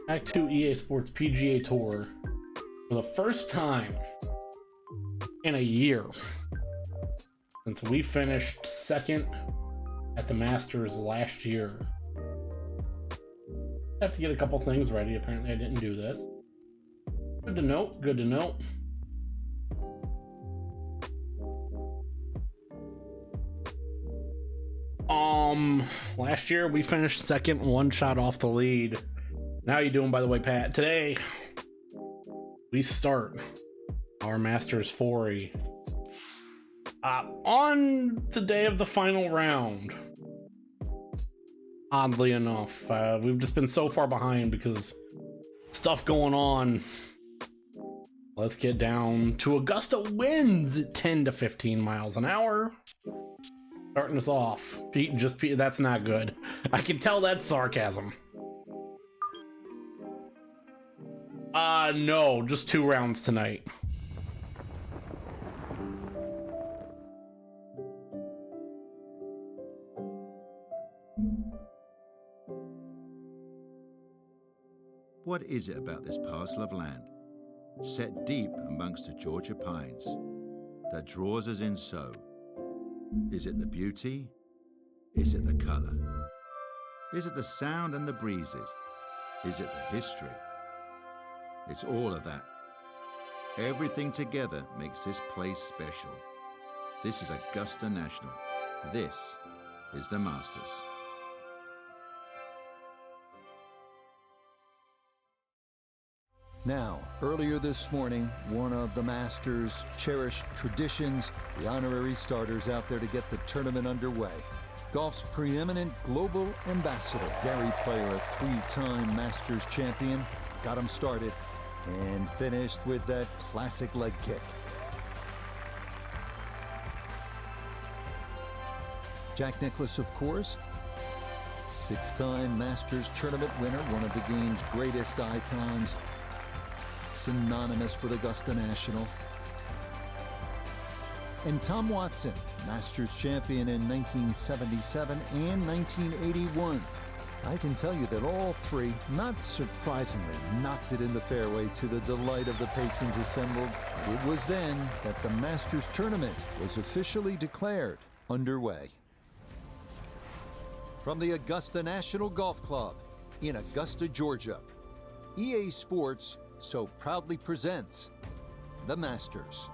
Back to EA Sports PGA Tour for the first time in a year since we finished second at the Masters last year. Have to get a couple things ready. Apparently I didn't do this. Good to know. Good to know. Last year we finished second, one shot off the lead. How you doing, by the way, Pat? Today we start our Masters 4 on the day of the final round. Oddly enough, we've just been so far behind because of stuff going on. Let's get down to Augusta winds at 10 to 15 miles an hour. Starting us off. Pete, that's not good. I can tell that's sarcasm. No, just 2 rounds tonight. What is it about this parcel of land, set deep amongst the Georgia pines, that draws us in so? Is it the beauty? Is it the color? Is it the sound and the breezes? Is it the history? It's all of that. Everything together makes this place special. This is Augusta National. This is the Masters. Now, earlier this morning, one of the Masters' cherished traditions, the honorary starters out there to get the tournament underway. Golf's preeminent global ambassador, Gary Player, a 3-time Masters champion, got him started and finished with that classic leg kick. Jack Nicklaus, of course, 6-time Masters tournament winner, one of the game's greatest icons, synonymous with Augusta National. And Tom Watson, Masters champion in 1977 and 1981. I can tell you that all three, not surprisingly, knocked it in the fairway to the delight of the patrons assembled. It was then that the Masters tournament was officially declared underway. From the Augusta National Golf Club in Augusta, Georgia, EA Sports so proudly presents the Masters.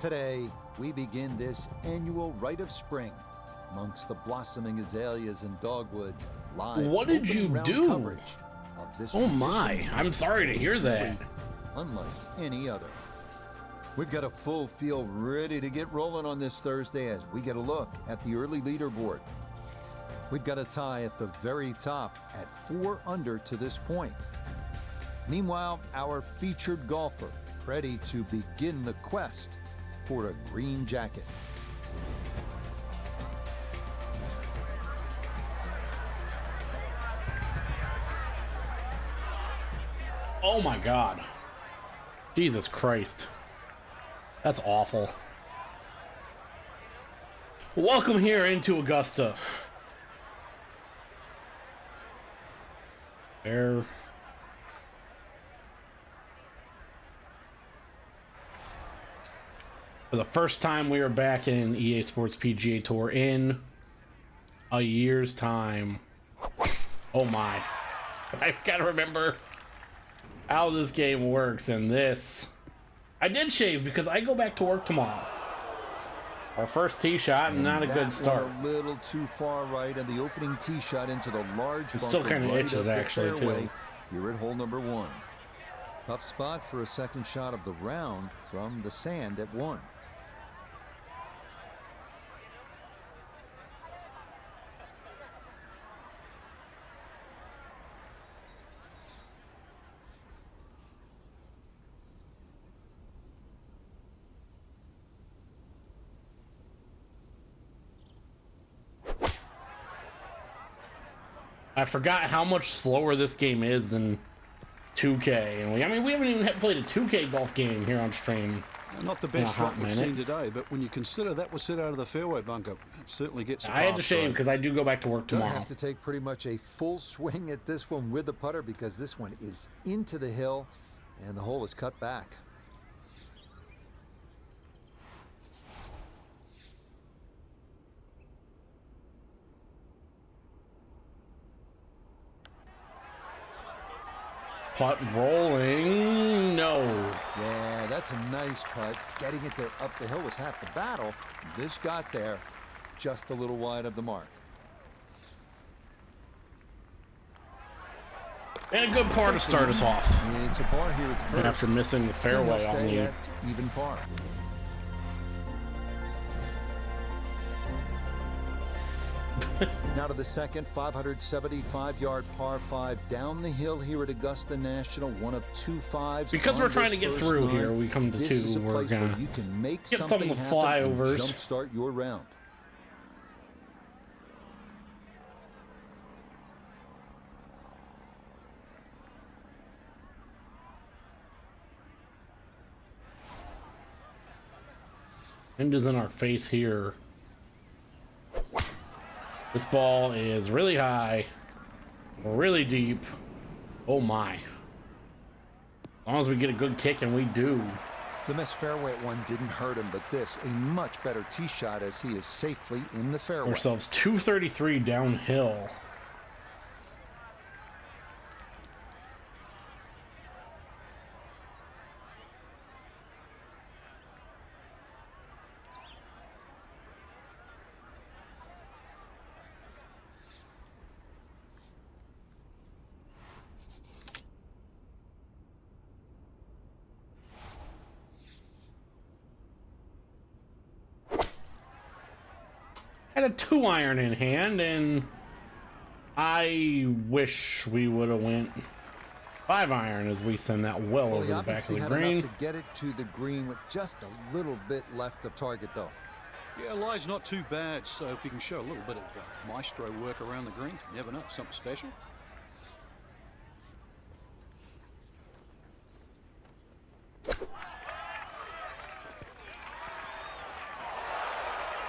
Today, we begin this annual rite of spring amongst the blossoming azaleas and dogwoods. Live what did you do? Coverage of this oh my, I'm sorry to hear that. Unlike any other. We've got a full field ready to get rolling on this Thursday as we get a look at the early leaderboard. We've got a tie at the very top at 4 under to this point. Meanwhile, our featured golfer ready to begin the quest for a green jacket. Oh my God. Jesus Christ. That's awful. Welcome here into Augusta. There. For the first time, we are back in EA Sports PGA Tour in a year's time. Oh my. I've got to remember how this game works, and this. I did shave because I go back to work tomorrow. Our first tee shot, and not a good start. A little too far right, and the opening tee shot into the large bunker. It still kind of right itches, actually, too. Here at hole number 1. Tough spot for a second shot of the round from the sand at 1. I forgot how much slower this game is than 2K, and we haven't even played a 2K golf game here on stream Not the In a best hot shot we've minute. seen today, but when you consider that was set out of the fairway bunker, it certainly gets a I had to pass shave grade. because I do go back to work Gonna tomorrow. have to take pretty much a full swing at this one with the putter because this one is into the hill and the hole is cut back. Putt rolling. No. Yeah, that's a nice putt. Getting it there up the hill was half the battle. This got there just a little wide of the mark. And a good par to start us off. It's a par here at the first. After missing the And he'll fairway on stay the... at even par. Now to the second 575-yard par 5 down the hill here at Augusta National. One of 2 5s. Because on we're trying this to get first through nine. here, we come to This is a 2. We're place where gonna you can make get some something of the happen and flyovers. jumpstart your round. Wind is in our face here. This ball is really high, really deep. Oh my. As long as we get a good kick, and we do. The missed fairway at one didn't hurt him, but this a much better tee shot as he is safely in the fairway. Ourselves 233 downhill. Had a 2-iron in hand, and I wish we would have went 5-iron as we send that well Well, over he the back of obviously the had green. enough to get it to the green with just a little bit left of target, though. Yeah, lie's not too bad, so if you can show a little bit of maestro work around the green, you never know, something special.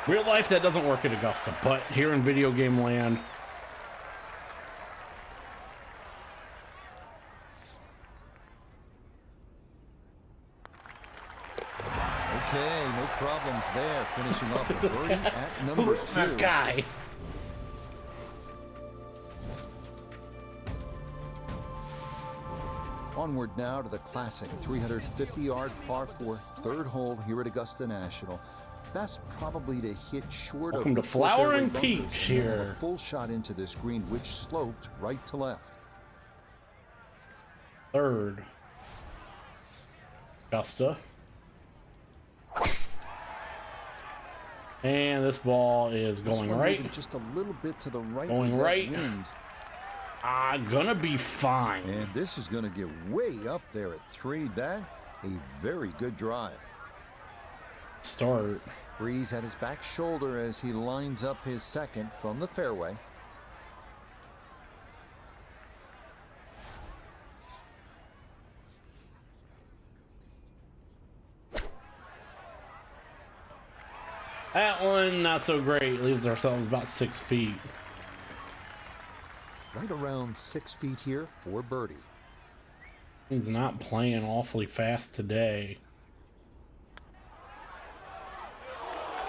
Real life, that doesn't work at Augusta, but here in video game land, Okay, no problems there. Finishing off the birdie at number 2. who's this guy? Onward now to the classic 350-yard par 4 third hole here at Augusta National. Best probably to hit short Welcome of to the full fairway Flowering bunkers Peach and then have here. a full shot into this green, which slopes right to left. Third. Augusta. And this ball is This going one right. moving just a little bit to the right. Going with that right. wind. Gonna be fine. And this is going to get way up there at 3. That a very good drive. Start. Breeze at his back shoulder as he lines up his second from the fairway. That one, not so great. Leaves ourselves about 6 feet. Right around 6 feet here for birdie. He's not playing awfully fast today.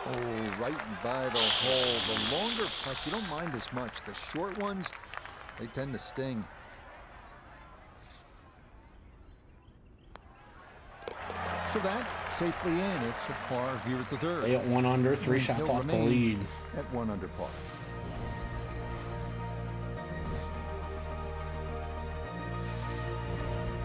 Oh, right by the hole. The longer putts, you don't mind as much. The short ones, they tend to sting. So that safely in. It's a par here at the third. They at 1 under, 3 And shots he'll off the remain lead. At 1 under par.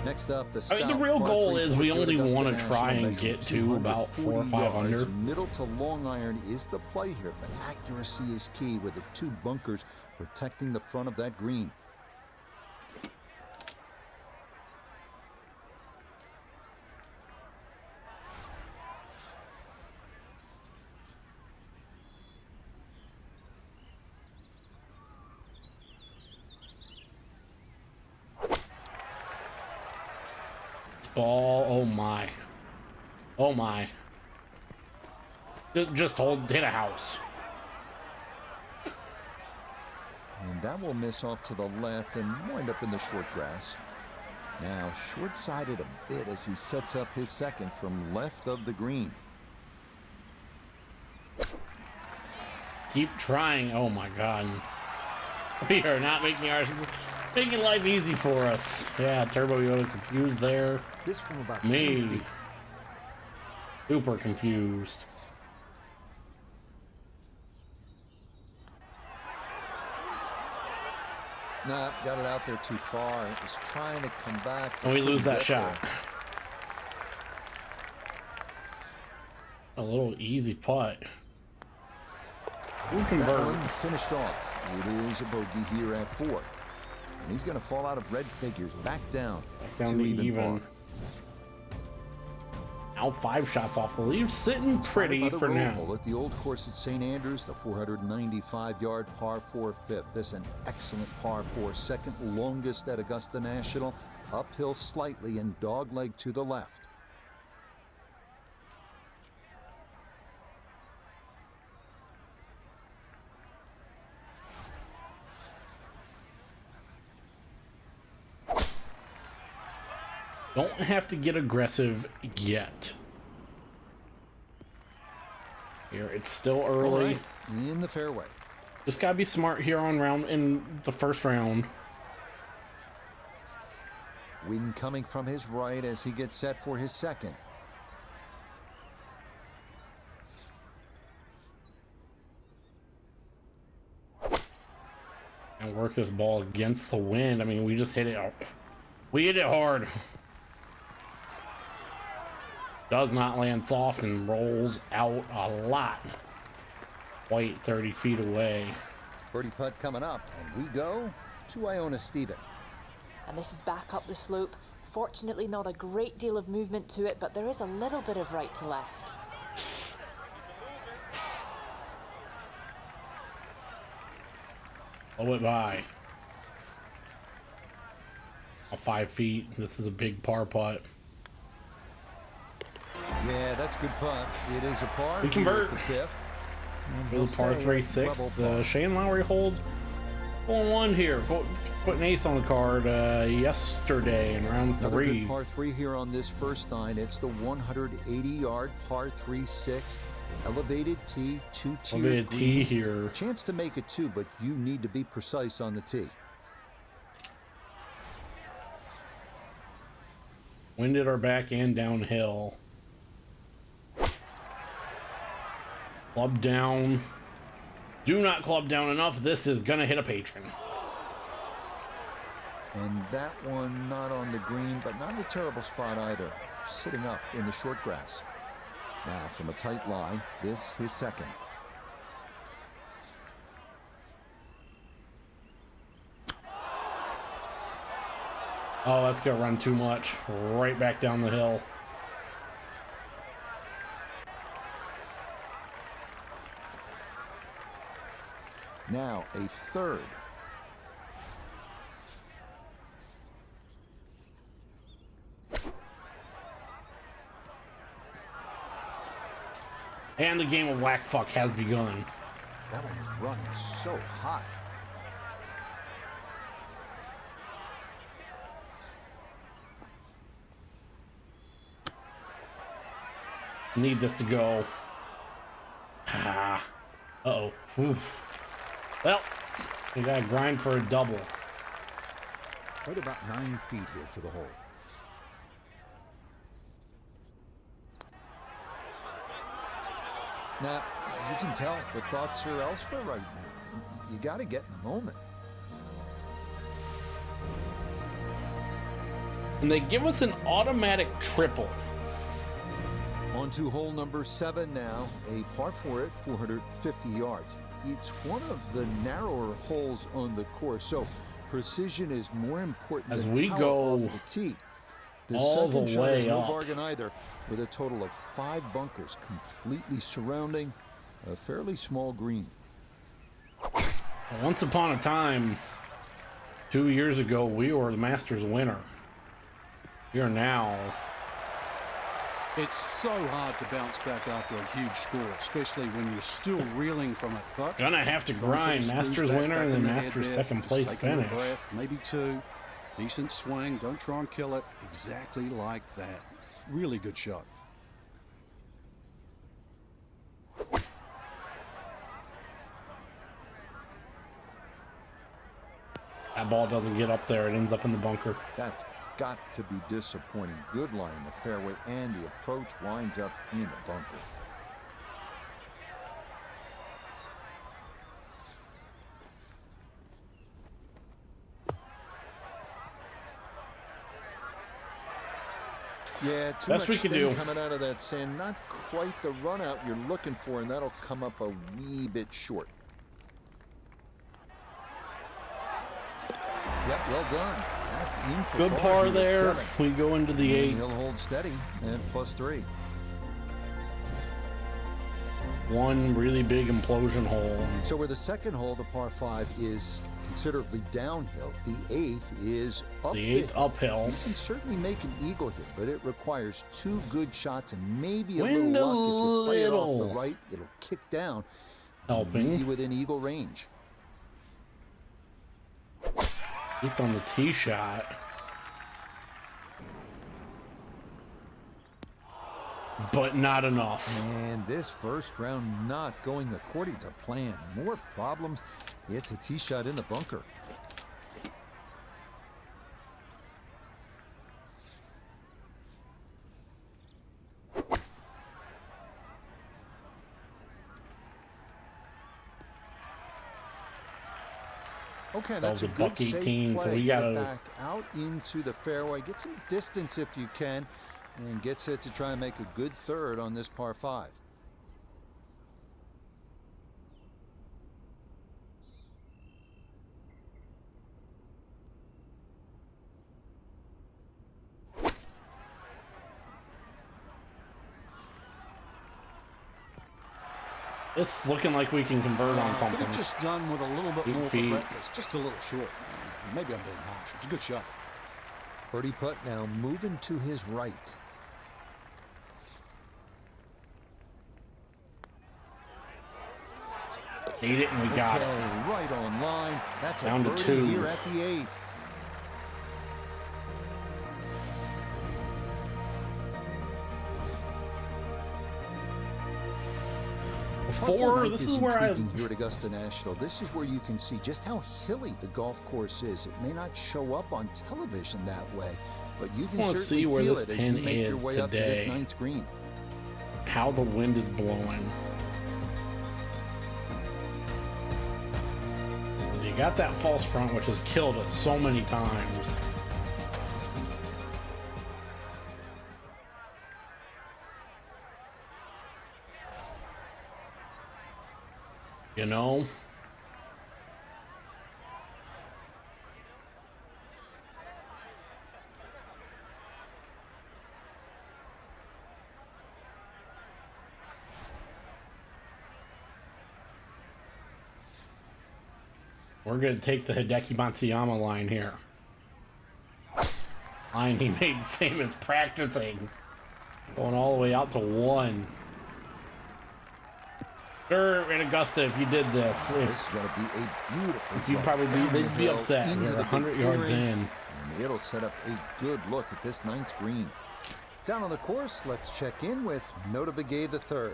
Next up, the I mean, the real par goal 3 is we here at only Augusta want to National, try and measuring get to about 4 or 240 5 under. yards. Middle to long iron is the play here, but accuracy is key with the 2 bunkers protecting the front of that green. Ball, oh my. Oh my. Just hit a house. And that will miss off to the left and wind up in the short grass. Now short-sided a bit as he sets up his second from left of the green. Keep trying. Oh my god. We are not making life easy for us. Yeah, Turbo Yoda confused there. This from about 10 Me. feet. Super confused. Nah, got it out there too far. It was trying to come back. And we lose that Get shot. there. A little easy putt. We That convert. one finished off. It is a bogey here at 4. And he's going to fall out of red figures back down, Down to to even even. par. Now 5 shots off the lead. Sitting pretty By the for roll now. hole at the old course at St. Andrews, the 495-yard par 4 fifth. This an excellent par 4, second longest at Augusta National. Uphill slightly and dogleg to the left. Don't have to get aggressive yet. Here, it's still All early. right, in the fairway. Just gotta be smart here in the first round. Wind coming from his right as he gets set for his second. And work this ball against the wind. I mean, we just hit it out. We hit it hard. Does not land soft and rolls out a lot. White 30 feet away. Birdie putt coming up, and we go to Iona Stephen. And this is back up the slope. Fortunately, not a great deal of movement to it, but there is a little bit of right to left. Blow it by. 5 feet. This is a big par putt. Yeah, that's good putt. It is a par. We convert. here at the fifth. And he'll Little par stay 3 at 6. level The par. Shane Lowry hold. Hole 1 here. Put an ace on the card yesterday in round Another 3. good par 3 here on this first nine. It's the 180-yard par 3 sixth. Elevated tee, two-tier Elevated green. tee here. Chance to make it 2, but you need to be precise on the tee. Winded our back and downhill. Club down. Do not club down enough. This is gonna hit a patron. And that one not on the green, but not in a terrible spot either. Sitting up in the short grass. Now from a tight line, this his second. Oh, that's gonna run too much. Right back down the hill. Now a third. And the game of whack fuck has begun. That one is running so hot. Need this to go. Ah. Uh-oh. Oof. Well, we gotta grind for a double. Right about 9 feet here to the hole. Now, you can tell the thoughts are elsewhere right now. You got to get in the moment. And they give us an automatic triple. On to hole number 7 now, a par 4 at 450 yards. It's one of the narrower holes on the course, so precision is more important As than we power go off the tee. The all second the shot is way no up. bargain either, with a total of 5 bunkers completely surrounding a fairly small green. Once upon a time, 2 years ago, we were the Masters winner. We are now It's so hard to bounce back after a huge score, especially when you're still reeling from it. But Gonna have to grind. Masters winner and then Masters second place finish. Breath, maybe two. Decent swing. Don't try and kill it. Exactly like that. Really good shot. That ball doesn't get up there. It ends up in the bunker. That's got to be disappointing. Good line in the fairway, and the approach winds up in the bunker. Yeah, too Best much we can spin do. coming out of that sand. Not quite the run out you're looking for, and that'll come up a wee bit short. Yep, well done. That's in for Good par there. We go into the 8th. He'll hold steady and +3. One really big implosion hole. So where the second hole, the par 5, is considerably downhill, the 8th is uphill. The 8th uphill. You can certainly make an eagle here, but it requires 2 good shots and maybe a Wind little luck. If you play it off little. the right, it'll kick down, Helping. leave you within eagle range. At least on the tee shot. But not enough. And this first round not going according to plan. More problems. It's a tee shot in the bunker. Okay, that's a good safe $1.18, play. so we Get gotta it back out into the fairway. Get some distance if you can, and gets it to try and make a good third on this par 5. It's looking like we can convert on Could something. have just done with a little bit 8 more for feet. breakfast. Just a little short. Maybe I'm being harsh. It was a good shot. Birdie putt now moving to his right. Ate it and we got it. Okay, right on line. That's Down a to birdie 2. here at the 8th. Before, this is where I... intriguing here at Augusta National. This is where you can see just how hilly the golf course is. It may not show up on television that way, but you can wanna certainly see where feel this it as pin you make your is way up to this today. 9th green. How the wind is blowing. 'Cause you got that false front, which has killed us so many times. You know? We're going to take the Hideki Matsuyama line here. Line he made famous practicing. Going all the way out to 1. Sure, in Augusta, if you did this, This is going to be a beautiful you'd drive probably down the they'd be hill upset. into We're the 100 big yards clearing, in. and it'll set up a good look at this 9th green. Down on the course, let's check in with Nota Begay III.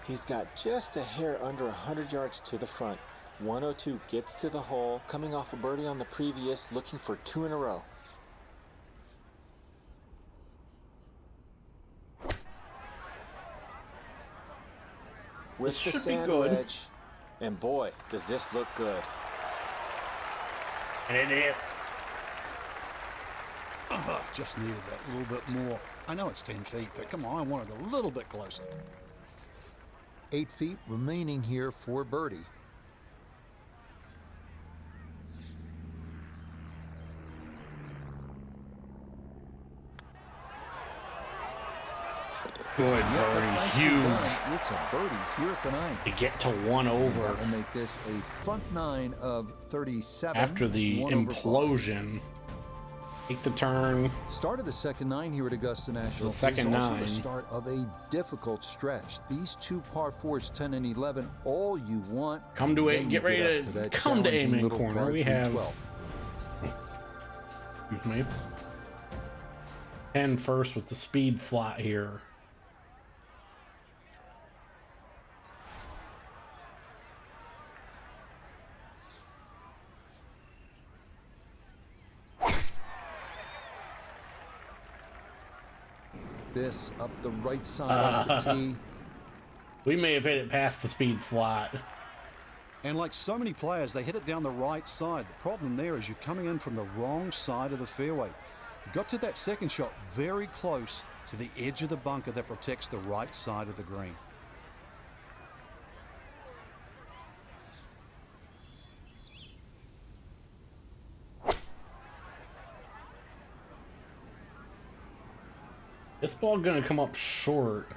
He's got just a hair under 100 yards to the front. 102 gets to the hole, coming off a birdie on the previous, looking for 2 in a row. With the should be sand good. wedge, and boy, does this look good. And it is. Just needed that little bit more. I know it's 10 feet, but come on, I want it a little bit closer. 8 feet remaining here for birdie. Good Yep, birdie. that's nicely Huge. done. It's a birdie here at the 9th. To get to 1 over That will make this a front 9 of 37. after the 1 over par. implosion. Take the turn. Start of the second 9 here at Augusta National. The second is also 9. the start of a difficult stretch. These two par 4s, 10 and 11, all you want. Come to it. Then you Get ready up to that come to challenging Amen little Corner. par We 3 have, 12. excuse me, 10 first with the speed slot here. This up the right side of the tee. We may have hit it past the speed slot. And like so many players, they hit it down the right side. The problem there is you're coming in from the wrong side of the fairway. Got to that second shot very close to the edge of the bunker that protects the right side of the green. This ball gonna come up short.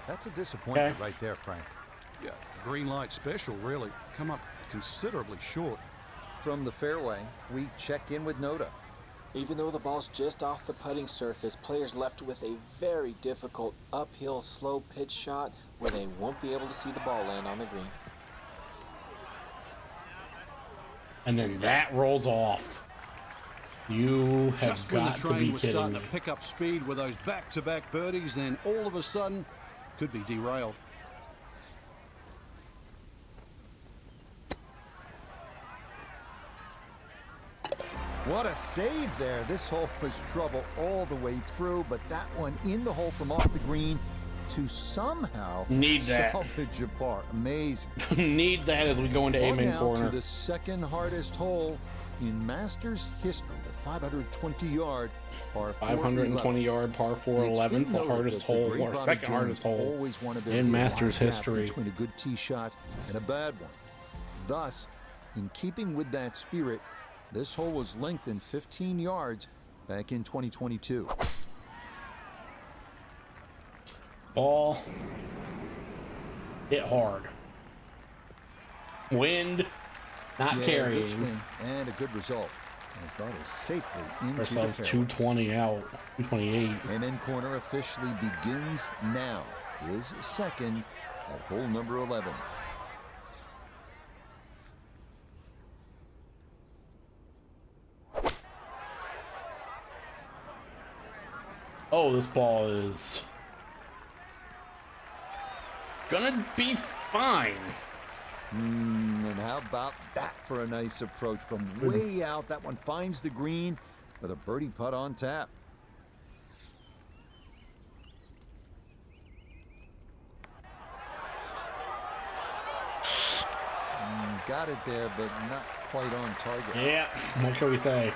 That's a disappointment Okay. right there, Frank. Yeah, green light special, really. Come up considerably short. From the fairway, we check in with Noda. Even though the ball's just off the putting surface, players left with a very difficult uphill slow pitch shot where they won't be able to see the ball land on the green. And then that rolls off. You have Just when the got to train be was kidding starting me. to pick up speed with those back-to-back birdies, then all of a sudden could be derailed. What a save there. This hole was trouble all the way through, but that one in the hole from off the green to somehow Need that. salvage a par. Amazing. Need that as we go into On Amen now Corner. to the second hardest hole in Masters history, the 520-yard par 4 520 yard par 4 It's 11th, been the noted hardest that the hole, great or Bobby second Jones hardest hole always wanted there to in be a Masters wide gap history. between a good tee shot and a bad one. Thus, in keeping with that spirit, this hole was lengthened 15 yards back in 2022. Ball hit hard. Wind not Yeah, carrying. good swing and a good result, as that is safely into the Ourselves fairway. 220 out, 228. Amen Corner officially begins now. His second at hole number 11. Oh, this ball is gonna be fine. And how about that for a nice approach from way out? That one finds the green with a birdie putt on tap. Got it there, but not quite on target. Yeah, what can we say?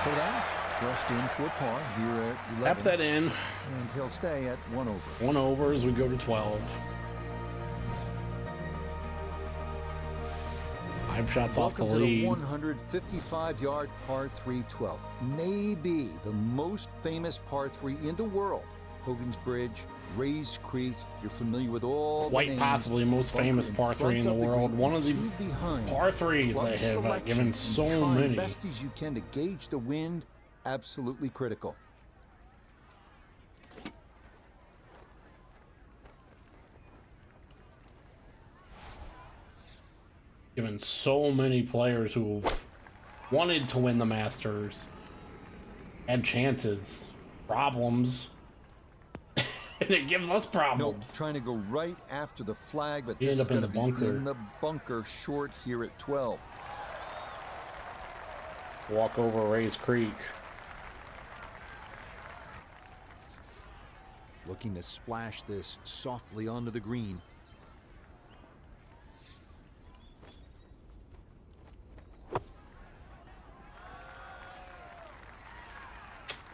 So that brushed in for a par here at 11. Tap that in. And he'll stay at 1 over. 1 over as we go to 12. 5 shots off the Welcome to the lead. 155-yard par 3 12. Maybe the most famous par 3 in the world. Hogan's Bridge, Rays Creek. You're familiar with all the Quite names. possibly most Bunker famous in par 3 in front the of world. green, One of the two behind. par 3s Club they have selection given and so trying many. best as you can to gauge the wind. Absolutely critical. Given so many players who wanted to win the Masters, had chances, problems, and it gives us Nope, problems. trying to go right after the flag, but He this is ended up in going the to be bunker. in the bunker short here at 12. Walk over Rays Creek. Looking to splash this softly onto the green.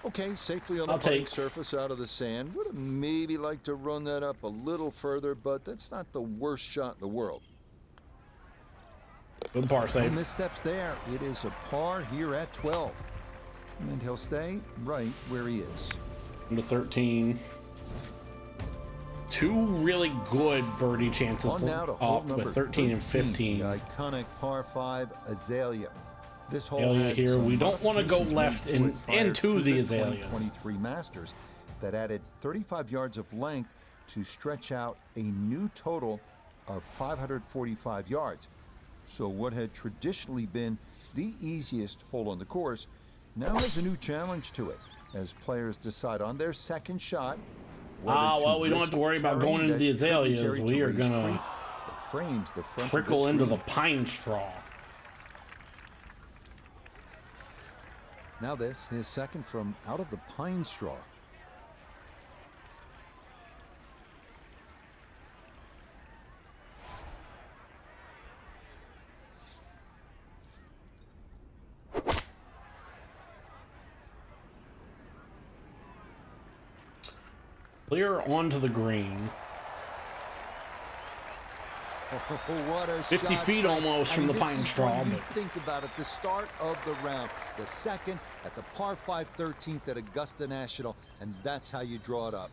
Okay, safely on the I'll putting take. surface out of the sand. Would have maybe liked to run that up a little further, but that's not the worst shot in the world. Good par No save. missteps there. It is a par here at 12. And he'll stay right where he is. Into 13. two really good birdie chances On now to hole up number with 13 and 13, 15. the iconic par 5 Azalea. This hole Azalea had here. some We don't want to go modifications left made to it prior into to the Azalea. 2023 Masters that added 35 yards of length to stretch out a new total of 545 yards. So what had traditionally been the easiest hole on the course now has a new challenge to it as players decide on their second shot whether Well, to we don't have risk to worry about carrying going into that the Azaleas. tributary We to are Race gonna Creek that frames the front trickle of this into the green. pine straw. Now this, his second from out of the pine straw. Clear onto the green. Oh, what a 50 shot, feet Frank. almost from the this pine is straw, when you but- think about it, the start of the round, the second at the par 5 13th at Augusta National, and that's how you draw it up.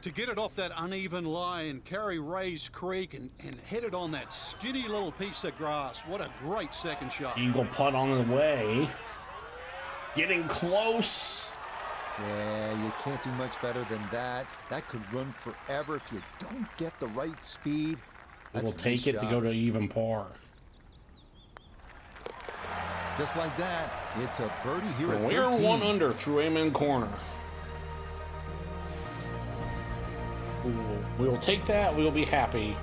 To get it off that uneven lie and carry Race Creek and hit it on that skinny little piece of grass. What a great second shot. Eagle putt on the way. Getting close. Yeah, you can't do much better than that. That could run forever if you don't get the right speed. That's We'll a take nice it to shot. go to even par. Just like that, it's a birdie here at We're 13. 1 under through Amen Corner. We will take that. We will be happy.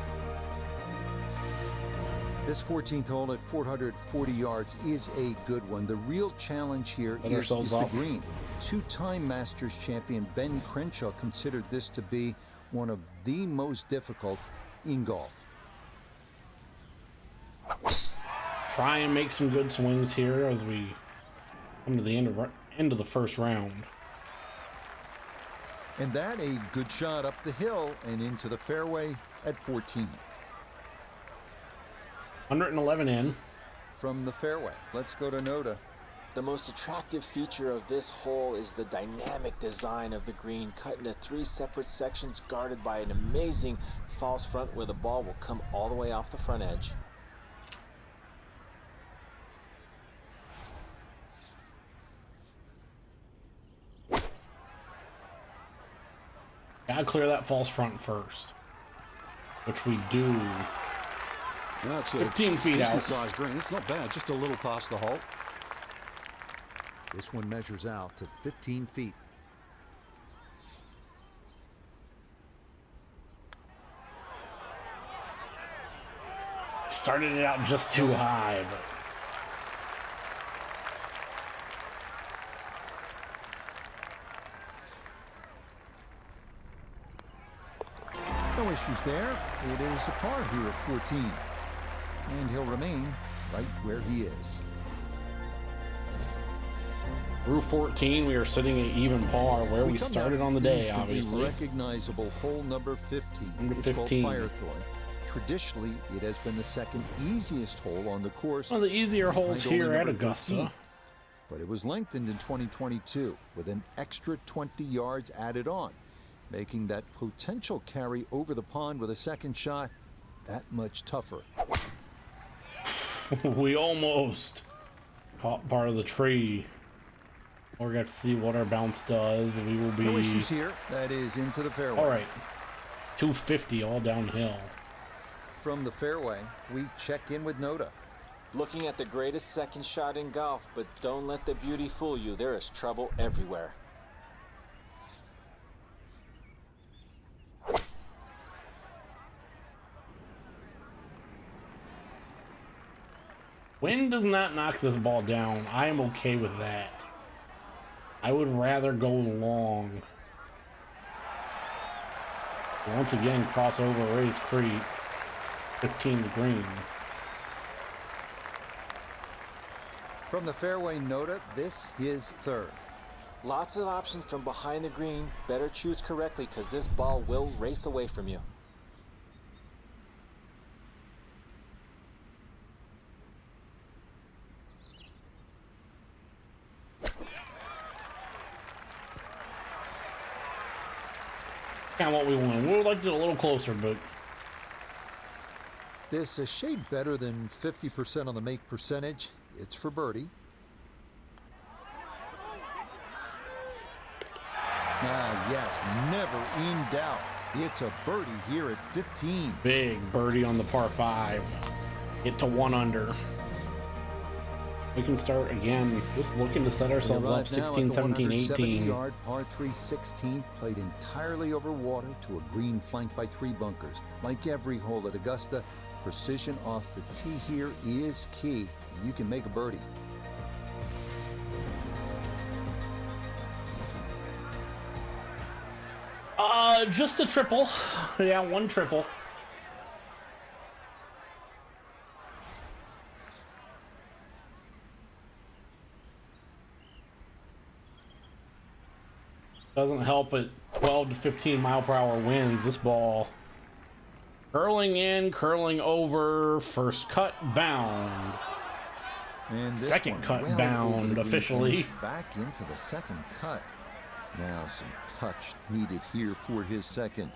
This 14th hole at 440 yards is a good one. The real challenge here Set is ourselves the up. green. Two-time Masters champion Ben Crenshaw considered this to be one of the most difficult in golf. Try and make some good swings here as we come to the end of the first round. And that a good shot up the hill and into the fairway at 14. 111 in. From the fairway, let's go to Noda. The most attractive feature of this hole is the dynamic design of the green, cut into 3 separate sections guarded by an amazing false front where the ball will come all the way off the front edge. Gotta clear that false front first, which we do. That's a 15 feet out. decent-sized green. It's not bad, just a little past the hole. This one measures out to 15 feet. Started it out just too high, but No issues there. It is a par here at 14. And he'll remain right where he is. through 14, we are sitting at even par where we come started down on the to day, instantly obviously. recognizable hole number 15. Number It's 15. called Firethorn. Traditionally, it has been the second easiest hole on the course. One of the easier holes behind here only at number Augusta. 13. But it was lengthened in 2022 with an extra 20 yards added on, making that potential carry over the pond with a second shot that much tougher. We almost caught part of the tree. We're going to see what our bounce does. We will be... No issues here. That is into the fairway. All right. 250 all downhill. From the fairway, we check in with Noda. Looking at the greatest second shot in golf, but don't let the beauty fool you. There is trouble everywhere. Wind does not knock this ball down. I am okay with that. I would rather go long. Once again, cross over Race Creek. 15 green. From the fairway, Noda, this is third. Lots of options from behind the green. Better choose correctly because this ball will race away from you. Kind of what we wanted. We would like to get a little closer, but This a shade better than 50% on the make percentage. It's for birdie. Ah, yes, never in doubt. It's a birdie here at 15. big birdie on the par 5. Get to 1 under. We can start again, just looking to set ourselves up 16, 17, 18. Yard par 3 16th, played entirely over water to a green flanked by 3 bunkers. Like every hole at Augusta, precision off the tee here is key. You can make a birdie. Just a triple. Yeah, 1 triple. Doesn't help at 12 to 15 mile per hour winds. This ball curling in, curling over, first cut bound. And this Second one cut well bound over the green, officially. and it's back into the second cut. Now some touch needed here for his second.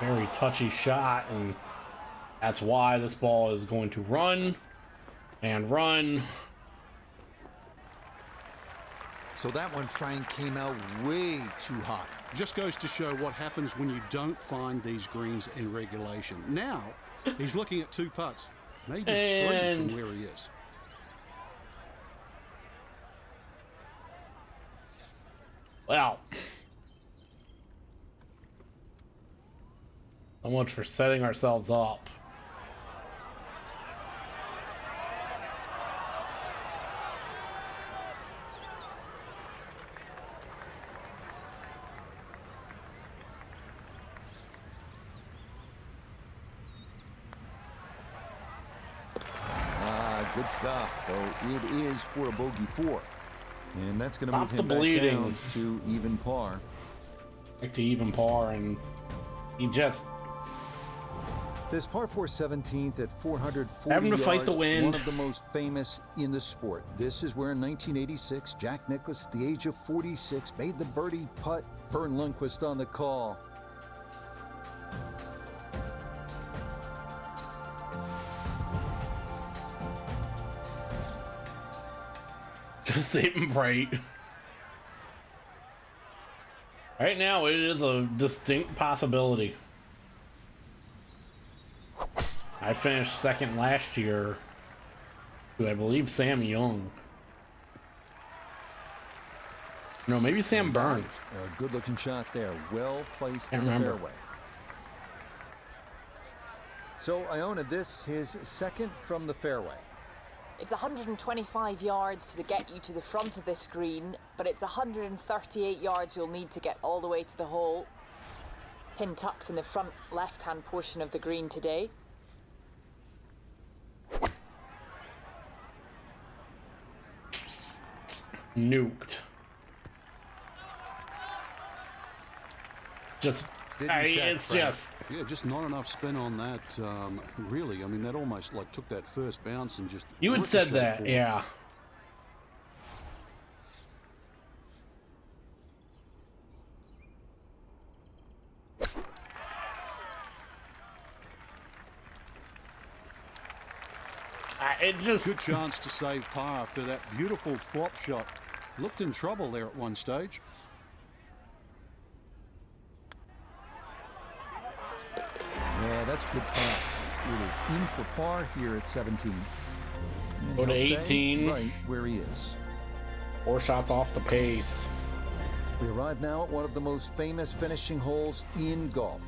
Very touchy shot, and that's why this ball is going to run and run. So that one, Frank, came out way too hot. Just goes to show what happens when you don't find these greens in regulation. Now, he's looking at 2 putts, maybe 3 And from where he is. Well, so much for setting ourselves up. Good stuff, though it is for a bogey 4. And that's going to move Stop the him back bleeding. down to even par. Back to even par, and he just This par 4 17th at 440 having to yards, fight the wind. one of the most famous in the sport. This is where in 1986, Jack Nicklaus, at the age of 46, made the birdie putt. Vern Lundquist on the call. just saving bright. Right now, it is a distinct possibility. I finished second last year to, I believe, Sam Young. No, maybe Sam Burns. A good-looking shot there, well placed Can't in the remember. fairway. So Iona, this his second from the fairway. It's 125 yards to get you to the front of this green, but it's 138 yards you'll need to get all the way to the hole. Pin tucks in the front left-hand portion of the green today. Nuked. Just, Didn't check, it's Frank. just, Yeah, just not enough spin on that. Really, I mean, that almost like took that first bounce and just. you had said ricocheted that, forward. yeah. It just, Good chance to save par after that beautiful flop shot. Looked in trouble there at one stage. Yeah, that's good par. It is in for par here at 17. And Go to he'll stay 18. right where he is. 4 shots off the pace. We arrive now at one of the most famous finishing holes in golf.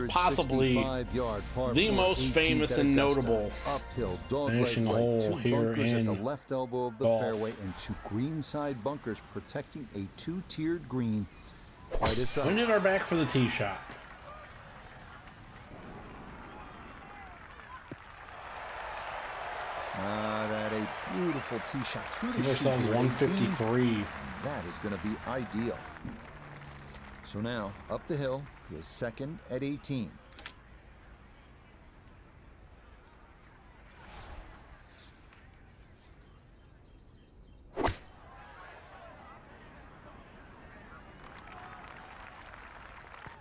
Possibly 465-yard par the 4, most 18th famous at and Augusta. notable Uphill, dog leg finishing right, hole 2 here bunkers at the in left elbow of the golf. fairway and 2 greenside bunkers protecting a 2-tiered green. Quite a sight. When did our back for the tee shot? That a beautiful tee shot through the Give sheet ourselves here at 18. 153. That is going to be ideal. So now, up the hill, his second at 18.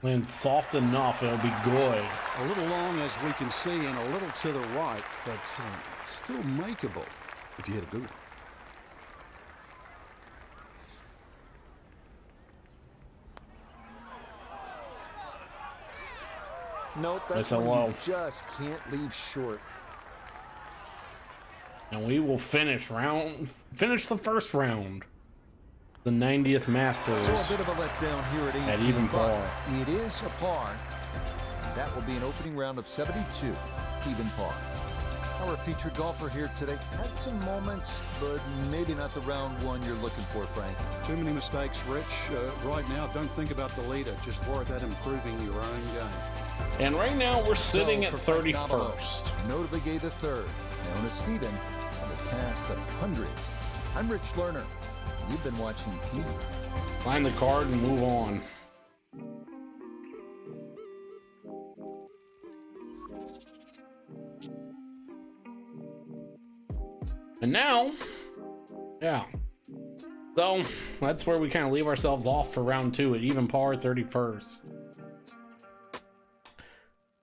Land soft enough, it'll be good. A little long as we can see and a little to the right, but still makeable if you hit a good one. Note that's Nice and one low. you just can't leave short. And we will finish the first round. The 90th Masters. So a bit of a letdown here at 18, even but par. it is a par. That will be an opening round of 72, even par. Our featured golfer here today had some moments, but maybe not the round one you're looking for, Frank. Too many mistakes, Rich. Right now, don't think about the leader. Just worry about improving your own game. And right now we're sitting So at for Frank 31st. Notably gave the third, known as Steven, on the cast of hundreds. I'm Rich Lerner. You've been watching Pete. Find the card and move on. And now, yeah. So that's where we kind of leave ourselves off for round 2 at even par, 31st.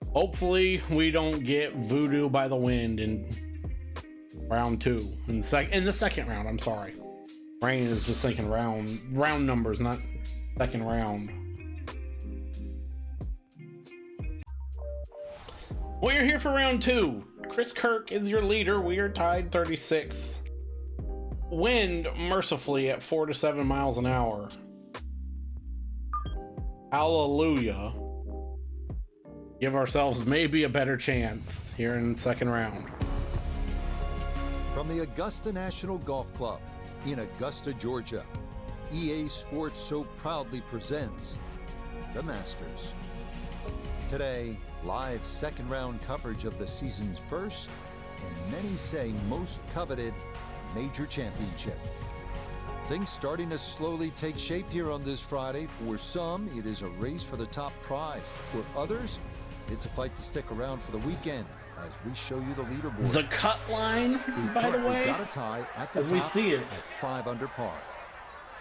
Hopefully we don't get voodoo by the wind in round 2. In the second round, I'm sorry. Rain is just thinking round numbers, not second round. Well, you're here for round 2. Chris Kirk is your leader. We are tied 36th. Wind mercifully at 4 to 7 miles an hour. Hallelujah. Give ourselves maybe a better chance here in the second round. From the Augusta National Golf Club in Augusta, Georgia, EA Sports so proudly presents the Masters. Today, live second round coverage of the season's first, and many say most coveted, major championship. Things starting to slowly take shape here on this Friday. For some, it is a race for the top prize. For others, it's a fight to stick around for the weekend as we show you the leaderboard. The cut line, by the way, got a tie at the as top we see it, at 5 under par.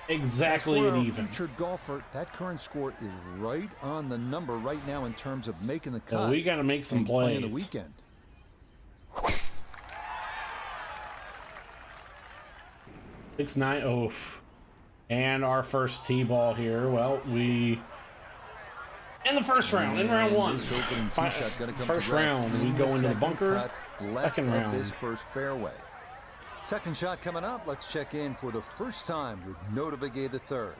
exactly As for at our even. featured golfer, that current score is right on the number right now in terms of making the cut. So we got to make some and plays. playing the weekend. 6-9, oof. And our first tee ball here. Well, we in the first round, in round 1. This opening tee shot gonna come First to rest round, we in go into the second bunker. cut left Second of round. this first fairway. Second shot coming up. Let's check in for the first time with Notabigay the third.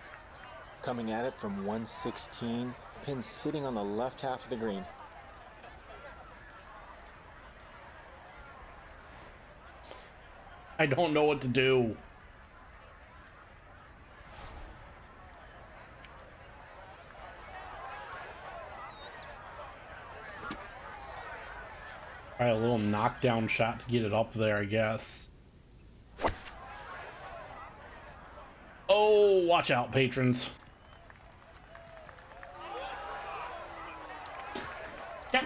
Coming at it from 116, pin sitting on the left half of the green. I don't know what to do. Try a little knockdown shot to get it up there, I guess. Oh, watch out, patrons. Yeah.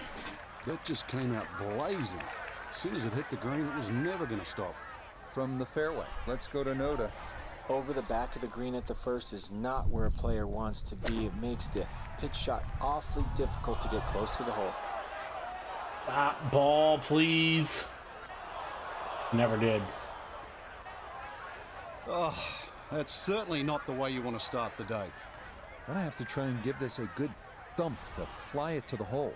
That just came out blazing. As soon as it hit the green, it was never going to stop. From the fairway, let's go to Noda. Over the back of the green at the first is not where a player wants to be. It makes the pitch shot awfully difficult to get close to the hole. Stop ball, please. Never did. Oh, that's certainly not the way you want to start the day. Gonna have to try and give this a good thump to fly it to the hole.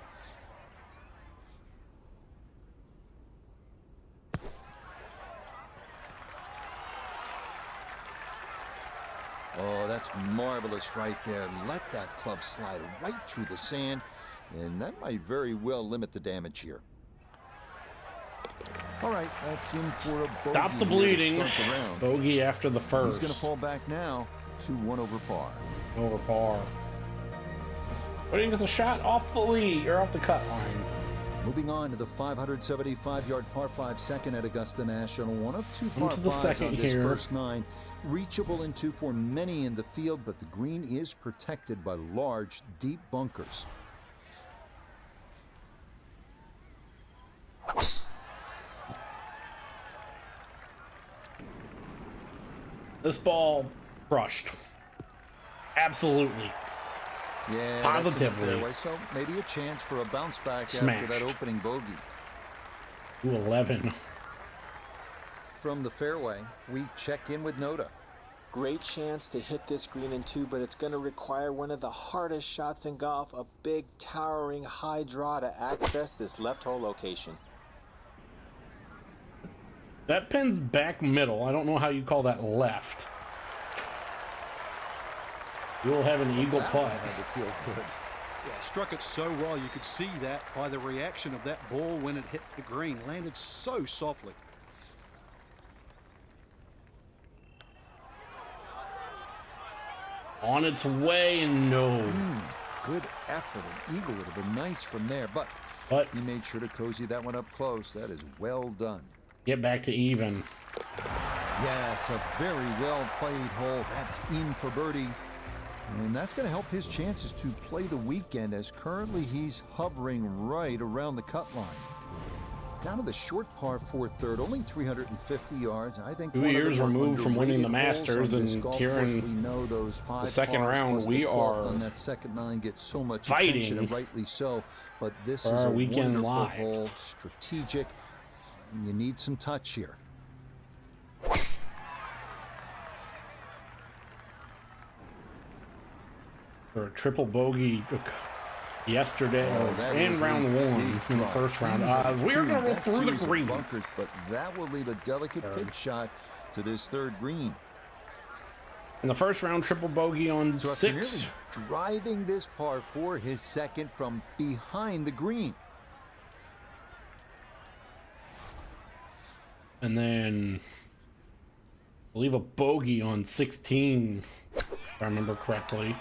Oh, that's marvelous right there. Let that club slide right through the sand, and that might very well limit the damage here. All right, that's in for a bogey. Stop the here to bleeding. start the round. Bogey after the first. He's going to fall back now to 1 over par. Over par. But he was a shot off the lead, or off the cut line. Moving on to the 575-yard par 5 second at Augusta National. One of 2 par Into the 5s second on this here. first 9. Reachable into for many in the field, but the green is protected by large, deep bunkers. This ball crushed. Absolutely. Yeah, positively. that's in the fairway, so maybe a chance for a bounce back Smashed. after that opening bogey. Ooh, 11. From the fairway, we check in with Noda. Great chance to hit this green in two, but it's going to require one of the hardest shots in golf, a big, towering, high draw to access this left hole location. That pin's back middle. I don't know how you call that left. You'll have an eagle That putt. one had to feel good. Yeah, struck it so well. You could see that by the reaction of that ball when it hit the green. Landed so softly. On its way, and no. Good effort. An eagle would have been nice from there, but he made sure to cozy that one up close. That is well done. Get back to even. Yes, a very well played hole. That's in for birdie. And that's going to help his chances to play the weekend, as currently he's hovering right around the cut line. Down to the short par 4 third, only 350 yards. I think 2 years removed from winning the Masters, and here in we know those 5 the second pars round, plus we the 12th are on that second nine gets so much fighting attention, and rightly so. But this for is our a weekend wonderful lives. hole, strategic. And you need some touch here. For a triple bogey yesterday That and is round a one big in the drop. first round. Easy. We are going to roll That through the series of green. bunkers, but that will leave a delicate pitch shot to this third green. In the first round, triple bogey on So after 6. nearly driving this par 4, his second from behind the green. And then I believe a bogey on 16, if I remember correctly.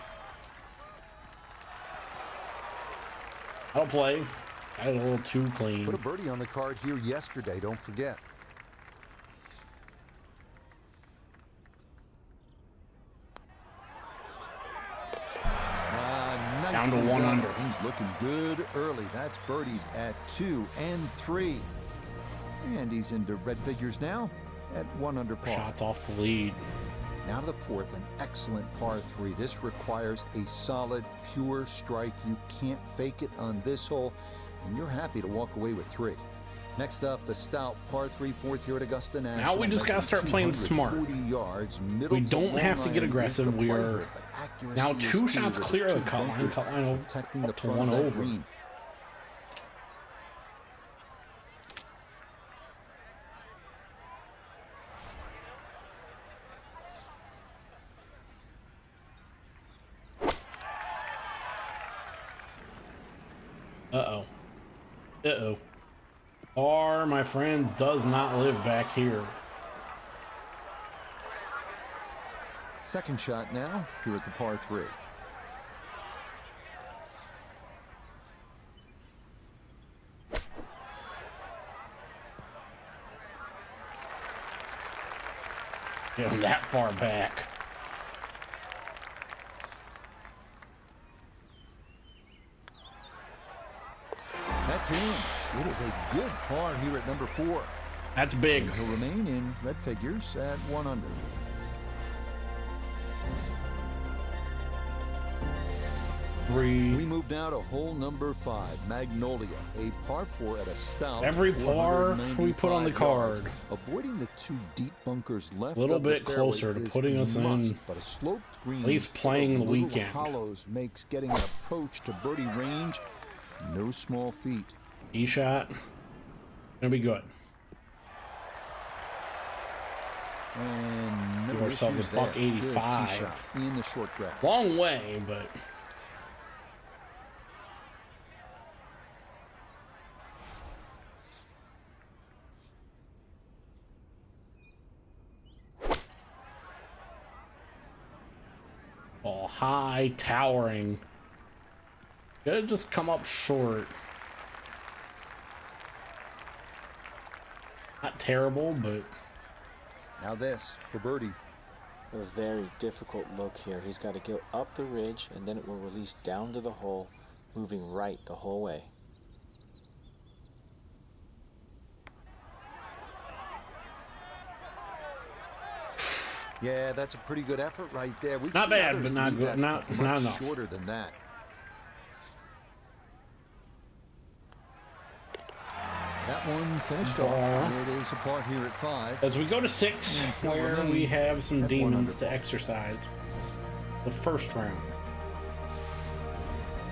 I'll play. Got it a little too clean. Put a birdie on the card here yesterday, don't forget. Down to 1 under. He's looking good early. That's birdies at 2 and 3. And he's into red figures now at 1 under par. Shots off the lead. Now to the 4th, an excellent par 3. This requires a solid, pure strike. You can't fake it on this hole, and you're happy to walk away with 3. Next up, the stout par 3 4th here at Augusta National. Now we just gotta start playing smart. 240 yards, We don't have to get aggressive. We are now 2 shots clear of the cut line. Cut line protecting up the to front 1 of that over. green. Uh-oh. Uh-oh. Par, my friends, does not live back here. Second shot now here at the par 3. Get him that far back. That's in. It is a good par here at number 4. That's big. He'll remain in red figures at 1 under. We move now to hole number 5, Magnolia, a par 4 at a stout. Every par we put on the 495 card. yards. Avoiding the 2 deep bunkers left. Little of the bit fairway closer to is putting a us in must, but a sloped green at least full playing of the little weekend. hollows makes getting an approach to birdie range no small feat. E shot. Gonna be good. And no Give ourselves issues a buck there. Good tee 85. shot in the short grass. Long way, but oh, high, towering. Could just come up short. Not terrible, but Now this for birdie. A very difficult look here. He's got to go up the ridge, and then it will release down to the hole, moving right the whole way. Yeah, that's a pretty good effort right there. We've Not seen bad, others but not leave good. that Not much enough. shorter than that. That one finished Par. off. It is a par here at 5. As we go to 6, And he'll where remain we have some at 1 demons under to par. exercise. The first round.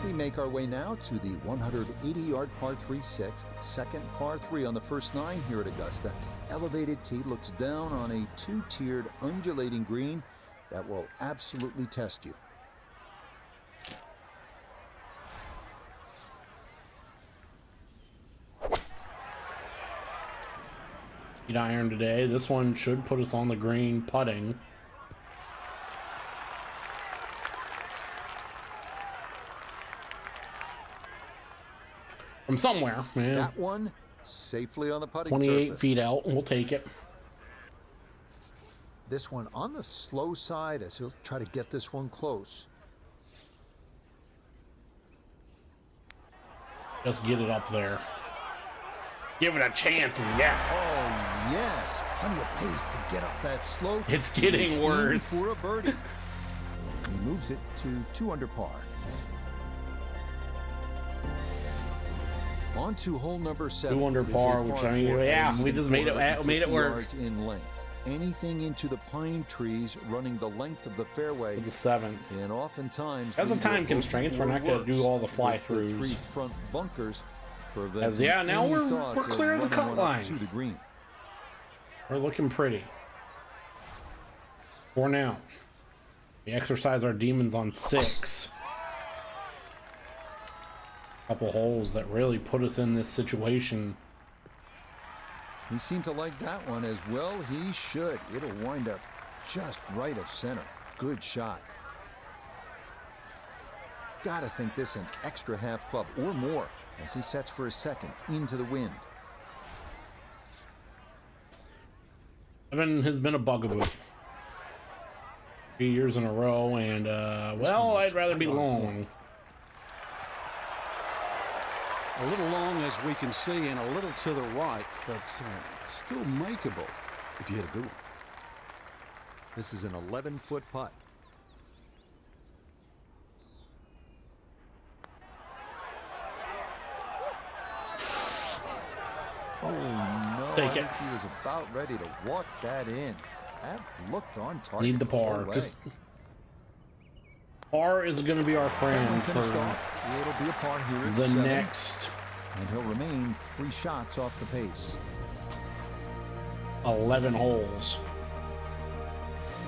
We make our way now to the 180-yard par 3 6th, second par 3 on the first 9 here at Augusta. Elevated tee looks down on a 2-tiered undulating green that will absolutely test you. Eight iron today. This one should put us on the green putting. From somewhere, man. That one safely on the putting 28 surface. feet out. We'll take it. This one on the slow side as he'll try to get this one close. Just get it up there. Give it a chance, and yes. Oh, yes. Plenty of pace to get up that slope. It's getting He's in worse. for a birdie. He moves it to 2 under par. On to hole number 7. 2 under It is par, a which par I mean, 4, yeah, we even just made it 450 work. yards in length. Anything into the pine trees running the length of the fairway. It's a 7. And oftentimes, As of leave time it constraints, we're or not going to do worse, all the with fly-throughs. 3 front bunkers. As yeah, now any we're thoughts clear of the running cut one up line. to the green. We're looking pretty. For now. We exercise our demons on 6. Couple holes that really put us in this situation. He seemed to like that one as well. He should. It'll wind up just right of center. Good shot. Gotta think this an extra half club or more as he sets for a second into the wind. Evan has been a bugaboo. 3 years in a row, and well, I'd rather be long. A little long as we can see and a little to the right, but still makeable if you hit a good one. This is an 11-foot putt. Oh no, Take I it. think he was about ready to walk that in. That looked on target. Need the whole par. way. Just par is going to be our That one friend finished for off. It'll be a par here at the 7. next And he'll remain 3 shots off the pace. 11 holes.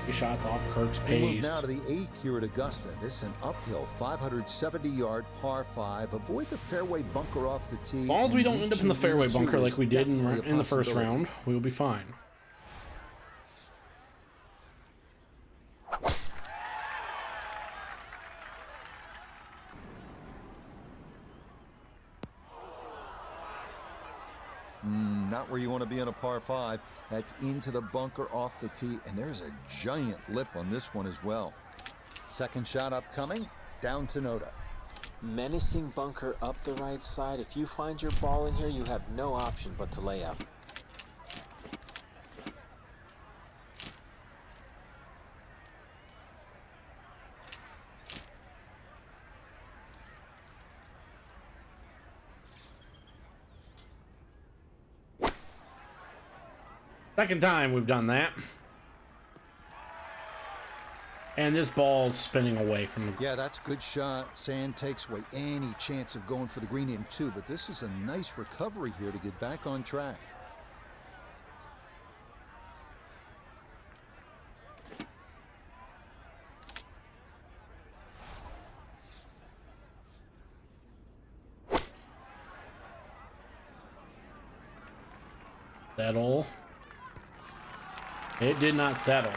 3 shots off Kirk's We move pace. now to the 8th here at Augusta. This is an uphill 570-yard par 5. Avoid the fairway bunker off the tee. As long as we and don't end up in the reaching fairway into bunker like is we did definitely a in the first possibility. round, we will be fine. Not where you want to be on a par 5. That's into the bunker off the tee, and there's a giant lip on this one as well. Second shot upcoming, down to Noda. Menacing bunker up the right side. If you find your ball in here, you have no option but to lay up. Second time we've done that. And this ball's spinning away from the... Yeah, that's a good shot. Sand takes away any chance of going for the green in 2, but this is a nice recovery here to get back on track. Settle. It did not settle.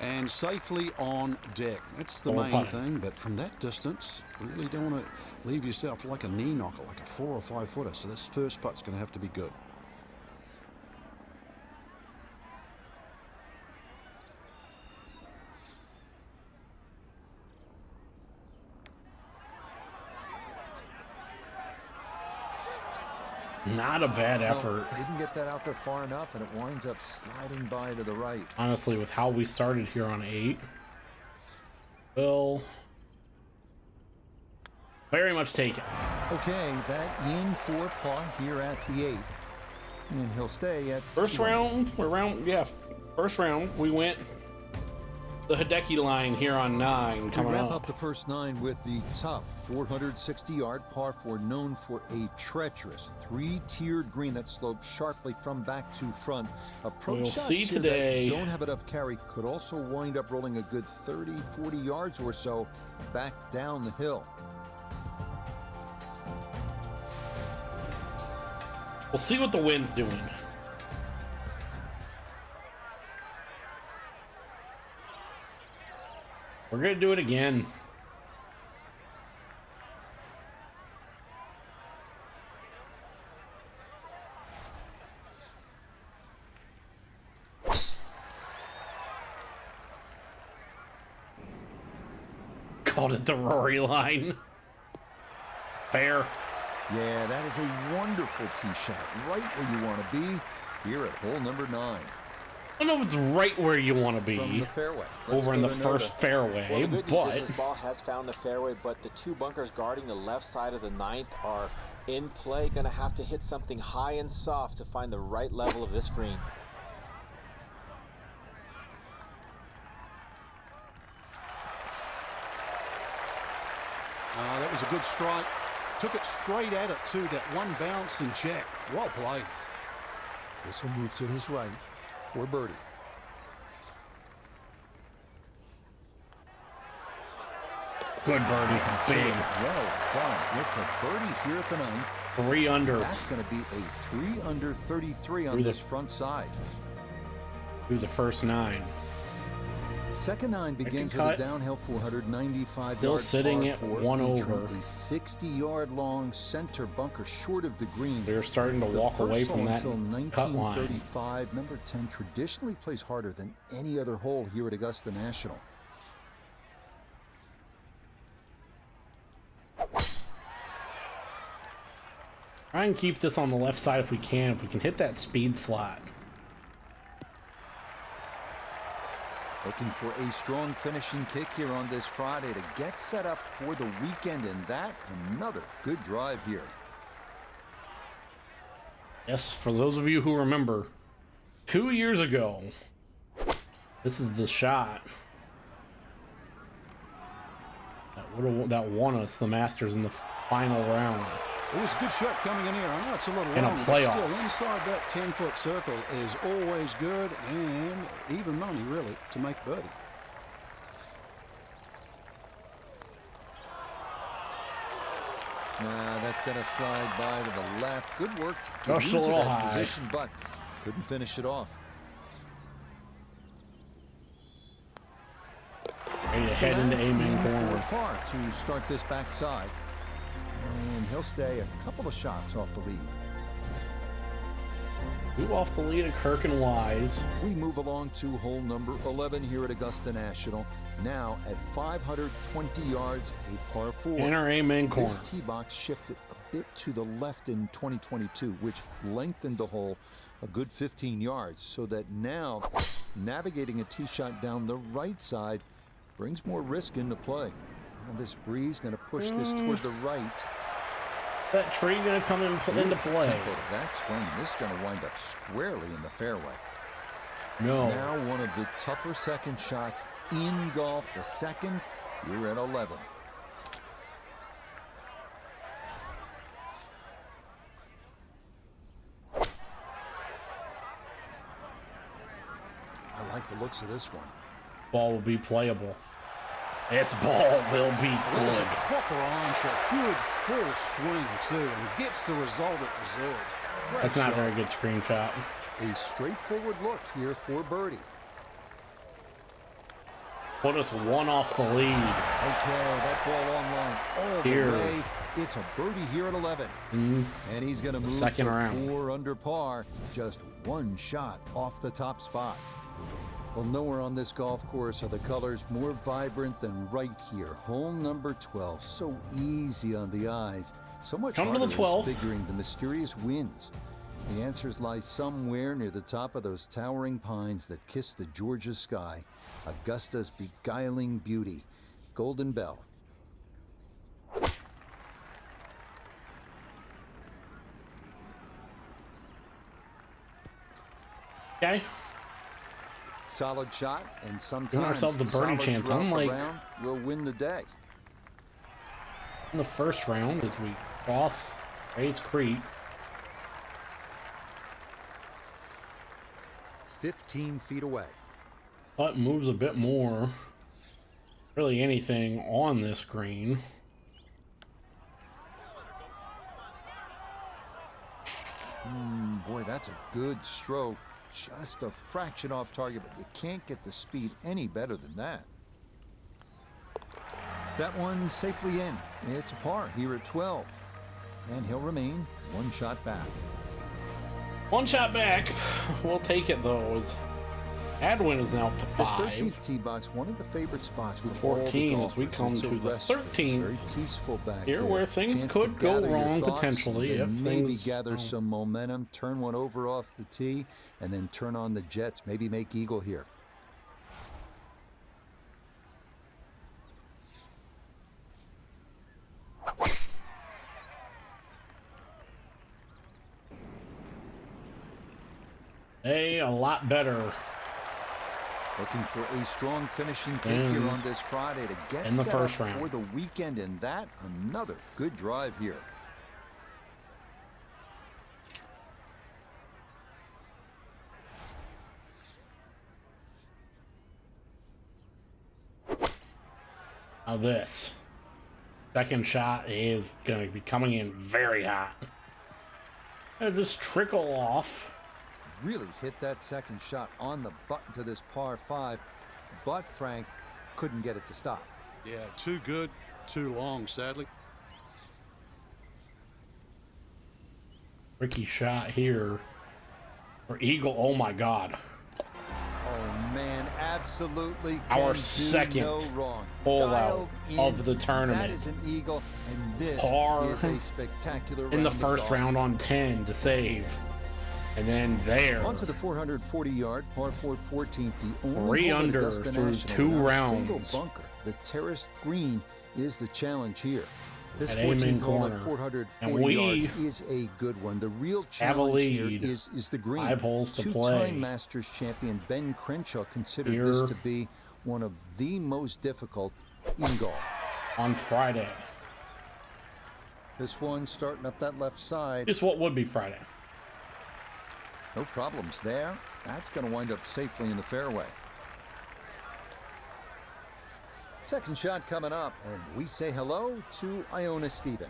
And safely on deck. That's the Or main putting. thing, but from that distance, you really don't want to leave yourself like a knee knocker, like a 4 or 5 footer. So this first putt's going to have to be good. Not a bad No, effort. didn't get that out there far enough, and it winds up sliding by to the right. Honestly, with how we started here on 8. Well, Very much taken. Okay, that in for par here at the 8th. And he'll stay at First round, first round, we went the Hideki line here on 9 We coming wrap up. up the first 9 with the tough 460-yard par 4, known for a treacherous 3-tiered green that slopes sharply from back to front. Approach We'll shots see here today. that don't have enough carry could also wind up rolling a good 30, 40 yards or so back down the hill. We'll see what the wind's doing. We're gonna do it again. Called it the Rory line. Fair. Yeah, that is a wonderful tee shot, right where you want to be here at hole number 9. I don't know if it's right where you want to From be the fairway. Let's over in go the to first Nota. fairway, Well, the good news but is this ball has found the fairway, but the 2 bunkers guarding the left side of the 9th are in play. Going to have to hit something high and soft to find the right level of this green. That was a good strike. Took it straight at it too. That one bounce and check. Well played. This will move to his right for birdie. good birdie, big. Well done. It's a birdie here at the 9th. 3 under That's going to be a 3 under 33 on Through the- this front side. through the first 9. Second 9 begins with cut. a downhill 495 Still yard sitting par at 4 1 featuring over. a 60-yard long center bunker short of the green. They're starting to The walk away first from hole that until cut line. 1935, number 10 traditionally plays harder than any other hole here at Augusta National. Try and keep this on the left side if we can. If we can hit that speed slot. Looking for a strong finishing kick here on this Friday to get set up for the weekend, and that another good drive here. Yes, for those of you who remember, 2 years ago, this is the shot that won us the Masters in the final round. It was a good shot coming in here. I know it's a little In a long, but playoff. still inside that 10-foot circle is always good, and even money really to make birdie. Nah, that's going to slide by to the left. Good work to get Just a into little that high. position, but couldn't finish it off. Ready to head into Amen For corner. par to start this backside. And he'll stay a couple of shots off the lead. 2 off the lead of Kirk and Wise. We move along to hole number 11 here at Augusta National. Now at 520 yards, a par 4. In our Amen corner. This tee box shifted a bit to the left in 2022, which lengthened the hole a good 15 yards, so that now navigating a tee shot down the right side brings more risk into play. Now this breeze going to push this toward the right. That tree gonna come into play. Tempo to that swing. This is going to wind up squarely in the fairway. No. Now one of the tougher second shots in golf, the second here at 11. I like the looks of this one. Ball will be playable. This ball will be It was good. a proper iron shot. Good full swing too, and gets the result it deserves. Great That's not a shot. very good screenshot. A straightforward look here for birdie. Put us 1 off the lead. Okay, that ball on line all Here. the way. It's a birdie here at 11. And he's going to move second to round. 4 under par. Just 1 shot off the top spot. Well, nowhere on this golf course are the colors more vibrant than right here. Hole number 12. So easy on the eyes. So much Come to the harder is 12th. figuring the mysterious winds. The answers lie somewhere near the top of those towering pines that kiss the Georgia sky. Augusta's beguiling beauty. Golden Bell. Okay. Solid shot, and Giving sometimes ourselves a birdie solid chance. throughout I'm the like round will win the day. in the first round as we cross Rays Creek. 15 feet away. Putt moves a bit more. Really anything on this green. Boy, that's a good stroke. Just a fraction off target, but you can't get the speed any better than that. That one safely in. It's a par here at 12. And he'll remain one shot back. One shot back. We'll take it though. As Adwin is now up to This 5. 13th tee box, one of the favorite spots for 14 all as we golfers. come It's to a the restful. It's 13th very peaceful back here, there. where things Chance could to go gather your wrong thoughts, potentially and then if maybe things gather some momentum, turn one over off the tee, and then turn on the jets. Maybe make eagle here. Hey, a lot better Looking for a strong finishing kick And here on this Friday to get in the set first up round. for the weekend, and that another good drive here. Now this second shot is going to be coming in very hot. It'll just trickle off. Really hit that second shot on the button to this par 5, but Frank couldn't get it to stop. Yeah, too good, too long, sadly. Tricky shot here for eagle. Oh my God. Oh man, absolutely Our can do second no wrong. hole Dialed out in. of the tournament. That is an eagle, and this Par is a spectacular in the round of first golf. round on 10 to save. And then there. Onto the 440-yard par 4 14th, the only 3 hole at under Augusta through National 2 without a rounds. single bunker. The terraced green is the challenge here. This At Amen 14th hole corner. at 440 And we yards is a good one. The real have a challenge here lead. is the green. 5 holes to Two-time play. Masters champion Ben Crenshaw considered Here. this to be one of the most difficult in golf. On Friday. This one starting up that left side. Just what would be Friday. No problems there. That's going to wind up safely in the fairway. Second shot coming up, and we say hello to Iona Stephen.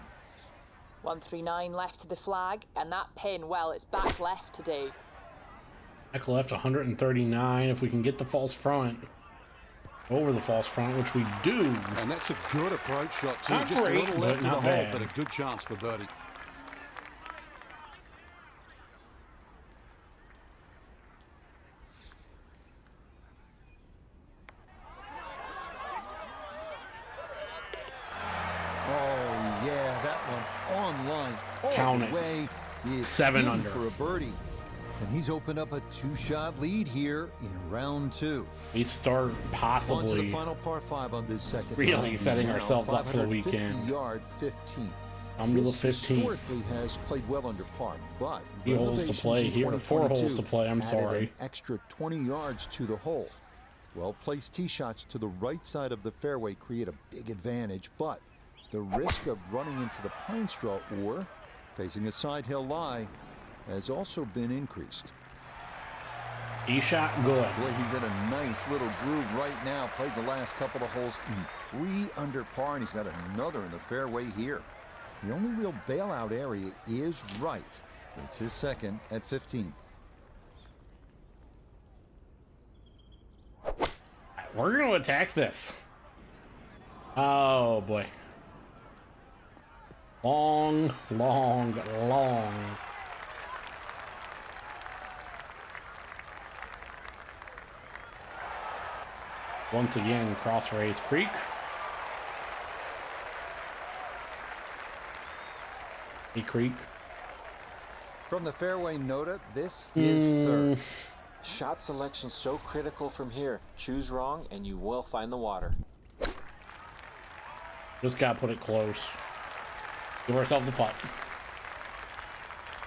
139 left to the flag, and that pin, well, it's back left today. Back left 139. If we can get the false front. Over the false front, which we do. And that's a good approach shot, too. Not Just great, a little left but of the not hole, bad. but a good chance for birdie. Oh, yeah, that one online. All Count the it. way. Is 7 in under. for a birdie. And he's opened up a 2-shot lead here in round 2. We start On to the possibly final par 5 on this second really round. setting Now, ourselves up for the weekend. 550-yard 15. come to the This 15th. historically has played well under par, but 3 holes to renovations play in here. 4 holes 2022 to play. I'm added sorry. an extra 20 yards to the hole. Well-placed tee shots to the right side of the fairway create a big advantage, but the risk of running into the pine straw or facing a side hill lie has also been increased. He shot good. Boy, he's in a nice little groove right now. Played the last couple of holes in 3 under par, and he's got another in the fairway here. The only real bailout area is right. It's his second at 15. We're going to attack this. Oh, boy. Long, long, long. Once again, cross Rays Creek. Hey, Creek. From the fairway nota, this is third. Shot selection so critical from here. Choose wrong and you will find the water. Just got to put it close. Give ourselves a putt.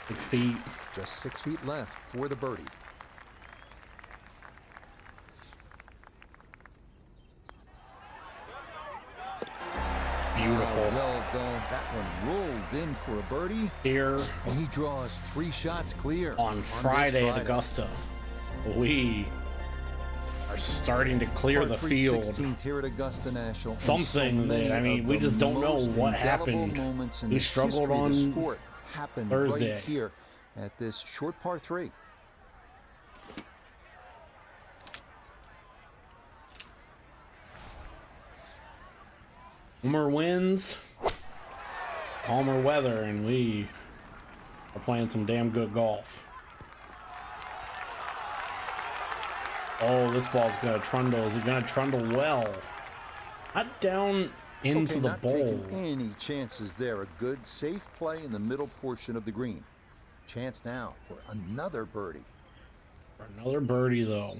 6 feet. Just 6 feet left for the birdie. Beautiful. Well done. That one rolled in for a birdie. Here And he draws 3 shots clear. on this Friday at Augusta, we are starting to clear Par the 3 field. 16th here at Augusta National. and Something many that, I mean, of we the just don't know most what indelible happened. moments in We the struggled history of the on sport happened Thursday. right here at this short par 3. Calmer winds, calmer weather, and we are playing some damn good golf. Oh, this ball's gonna trundle. Is it gonna trundle well? Not down into Okay, the not bowl. taking any chances there. A good, safe play in the middle portion of the green. Chance now for another birdie. For another birdie, though.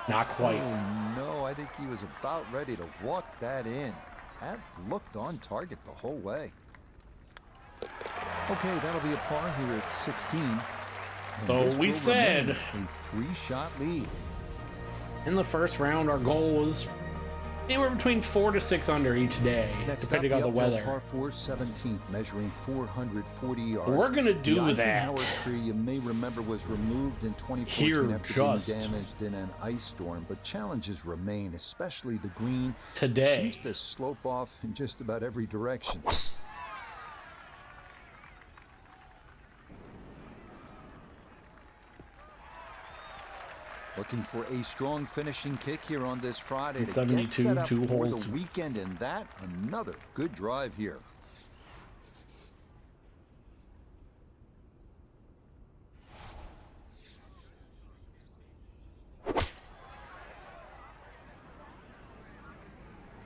Not quite. Oh, no, I think he was about ready to walk that in. That looked on target the whole way. Okay, that'll be a par here at 16. And So this we will said remain a 3-shot lead. in the first round, our goal was anywhere between 4 to 6 under each day, Next depending up, on the uphill weather. Par 4 17th, measuring 440 yards. We're gonna do the that Eisenhower tree, you may remember, was removed in 2014 here after just being damaged in an ice storm, but challenges remain, especially the green. today. Seems to slope off in just about every direction. Looking for a strong finishing kick here on this Friday to get 72, set up 2 for holes. the weekend, and that another good drive here.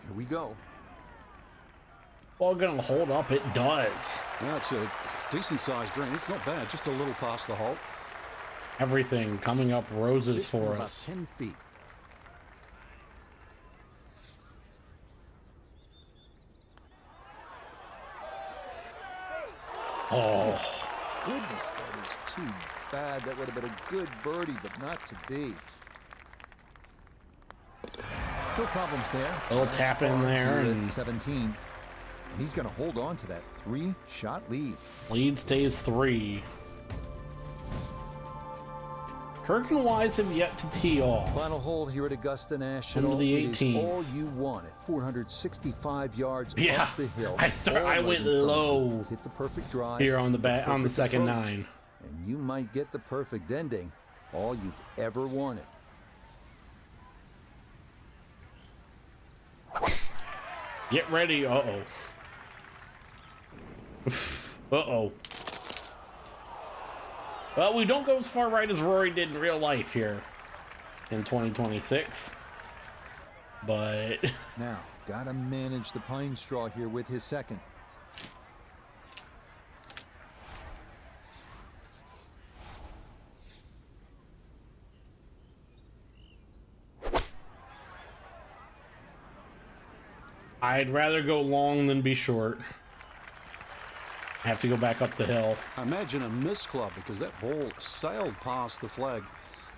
Here we go. Ball gonna hold up. It does. Now it's a decent-sized green. It's not bad, just a little past the hole. Everything coming up roses This from for about us. 10 feet. Oh, Goodness, that is too bad. That would have been a good birdie, but not to be. No problems there. Little That's tap in par there here at and- 17. And he's going to hold on to that 3-shot lead. lead stays 3. Kirk and Wise have yet to tee off. Final hole here at Augusta National. Under the It is 18th. all you want at 465 yards Yeah, up the hill. I All went in front of you. low Hit the perfect drive. here on the perfect on the second approach, 9. And you might get the perfect ending. All you've ever wanted. Get ready. Uh-oh. Uh-oh. Well, we don't go as far right as Rory did in real life here in 2026. But Now, gotta manage the pine straw here with his second. I'd rather go long than be short. I have to go back up the hill. Imagine a miss club because that ball sailed past the flag.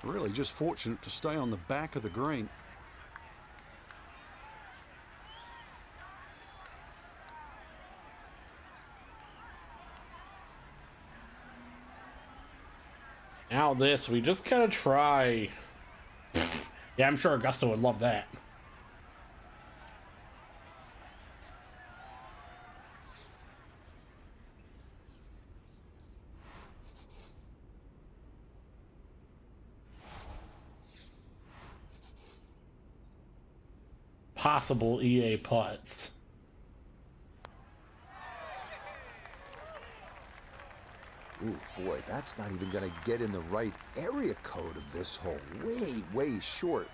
Really just fortunate to stay on the back of the green. Now this, we just kind of try. Yeah, I'm sure Augusta would love that. Possible EA putts. Ooh, boy, that's not even going to get in the right area code of this hole. Way, way short.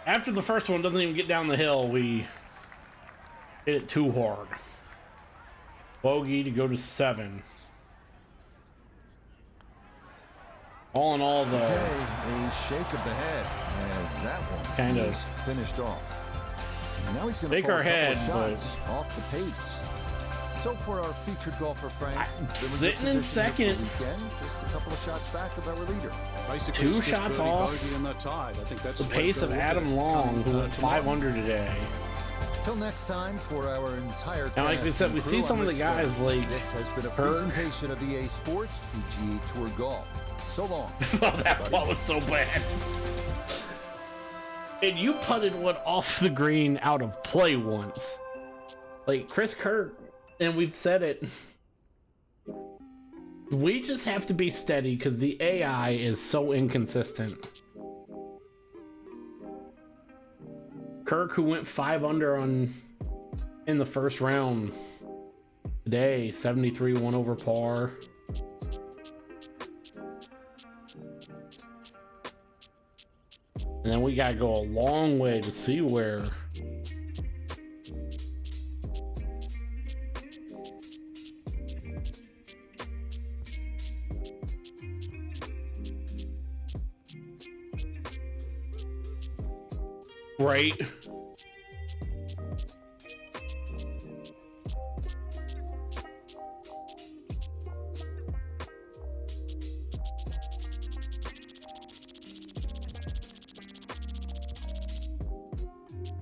After the first one doesn't even get down the hill, we hit it too hard. Bogey to go to 7. All in all, though, Okay, a shake of the head as that one Kind of is finished off. Now he's going to shake fall our a couple head, of but- shots off the pace. So for our featured golfer, Frank, I'm they're in good sitting in position here for second. the weekend, just a couple of shots back of our leader. Basically, Two it's just shots birdie, off bogey, and they're tied. I think that's the way to pace go of look at Adam it. Long, who went tomorrow. 5 under today. Till next time, for our entire And like cast we said, and we crew, see I'm some of the Rich guys Stroud. like This has been a Kirk. presentation of EA Sports PGA Tour Golf. So long. Oh, that ball was so bad. And you putted one off the green out of play once. Like Chris Kirk, and we've said it. We just have to be steady because the AI is so inconsistent. Kirk, who went 5 under in the first round today, 73 1 over par. And then we gotta go a long way to see where right.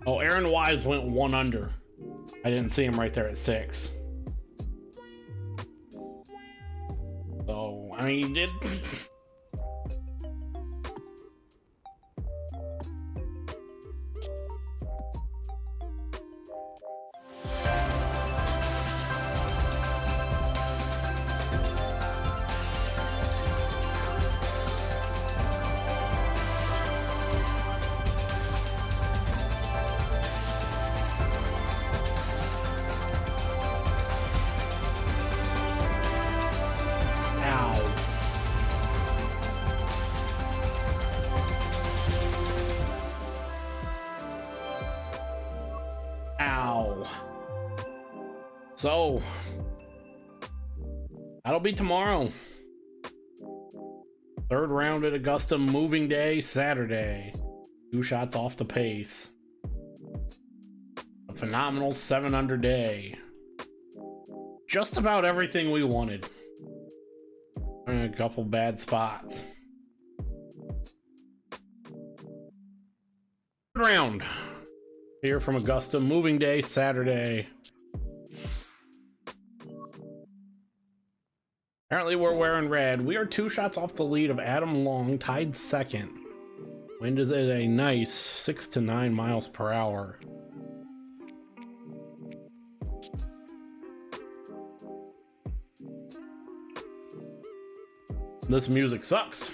Oh, Aaron Wise went 1 under. I didn't see him right there at 6. So, I mean, he did. Ow. Ow. So, that'll be tomorrow. Third round at Augusta, moving day, Saturday. 2 shots off the pace. A phenomenal 7 under day. Just about everything we wanted. And a couple bad spots. Third round. Here from Augusta, moving day, Saturday. Apparently we're wearing red. We are 2 shots off the lead of Adam Long, tied second. Wind is at a nice 6 to 9 miles per hour. This music sucks.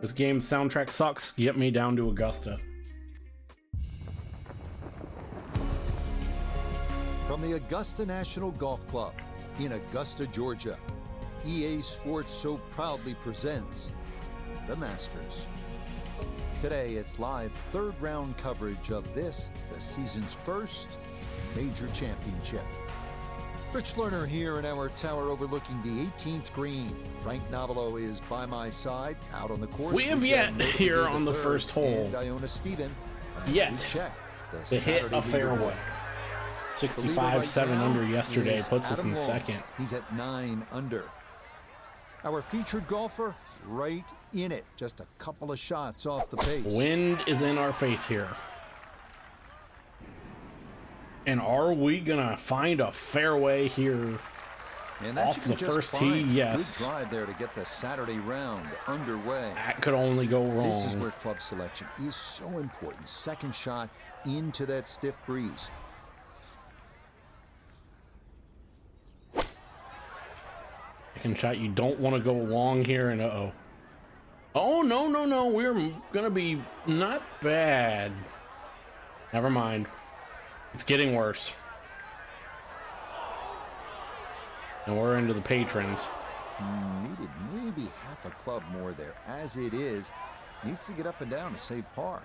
This game's soundtrack sucks. Get me down to Augusta. From the Augusta National Golf Club in Augusta, Georgia, EA Sports so proudly presents the Masters. Today, it's live third round coverage of this, the season's first major championship. Rich Lerner here in our tower overlooking the 18th green. Frank Navalo is by my side out on the course. We have We've yet got here Notably on the third first hole and Iona Stephen as yet we check the to hit Saturday a fairway. leaderboard. The leader 65 right 7 now under yesterday is puts us Adam in Long. second. He's at 9 under. Our featured golfer right in it, just a couple of shots off the pace. Wind is in our face here. And are we gonna find a fairway here? And that off should be the just first fine. tee? Yes. Good drive there to get the Saturday round underway. That could only go wrong. This is where club selection is so important. Second shot into that stiff breeze. Second shot, you don't want to go long here, and uh-oh. Oh, no, we're gonna be not bad. Never mind. It's getting worse. And we're into the patrons. Needed maybe half a club more there. As it is, needs to get up and down to save par.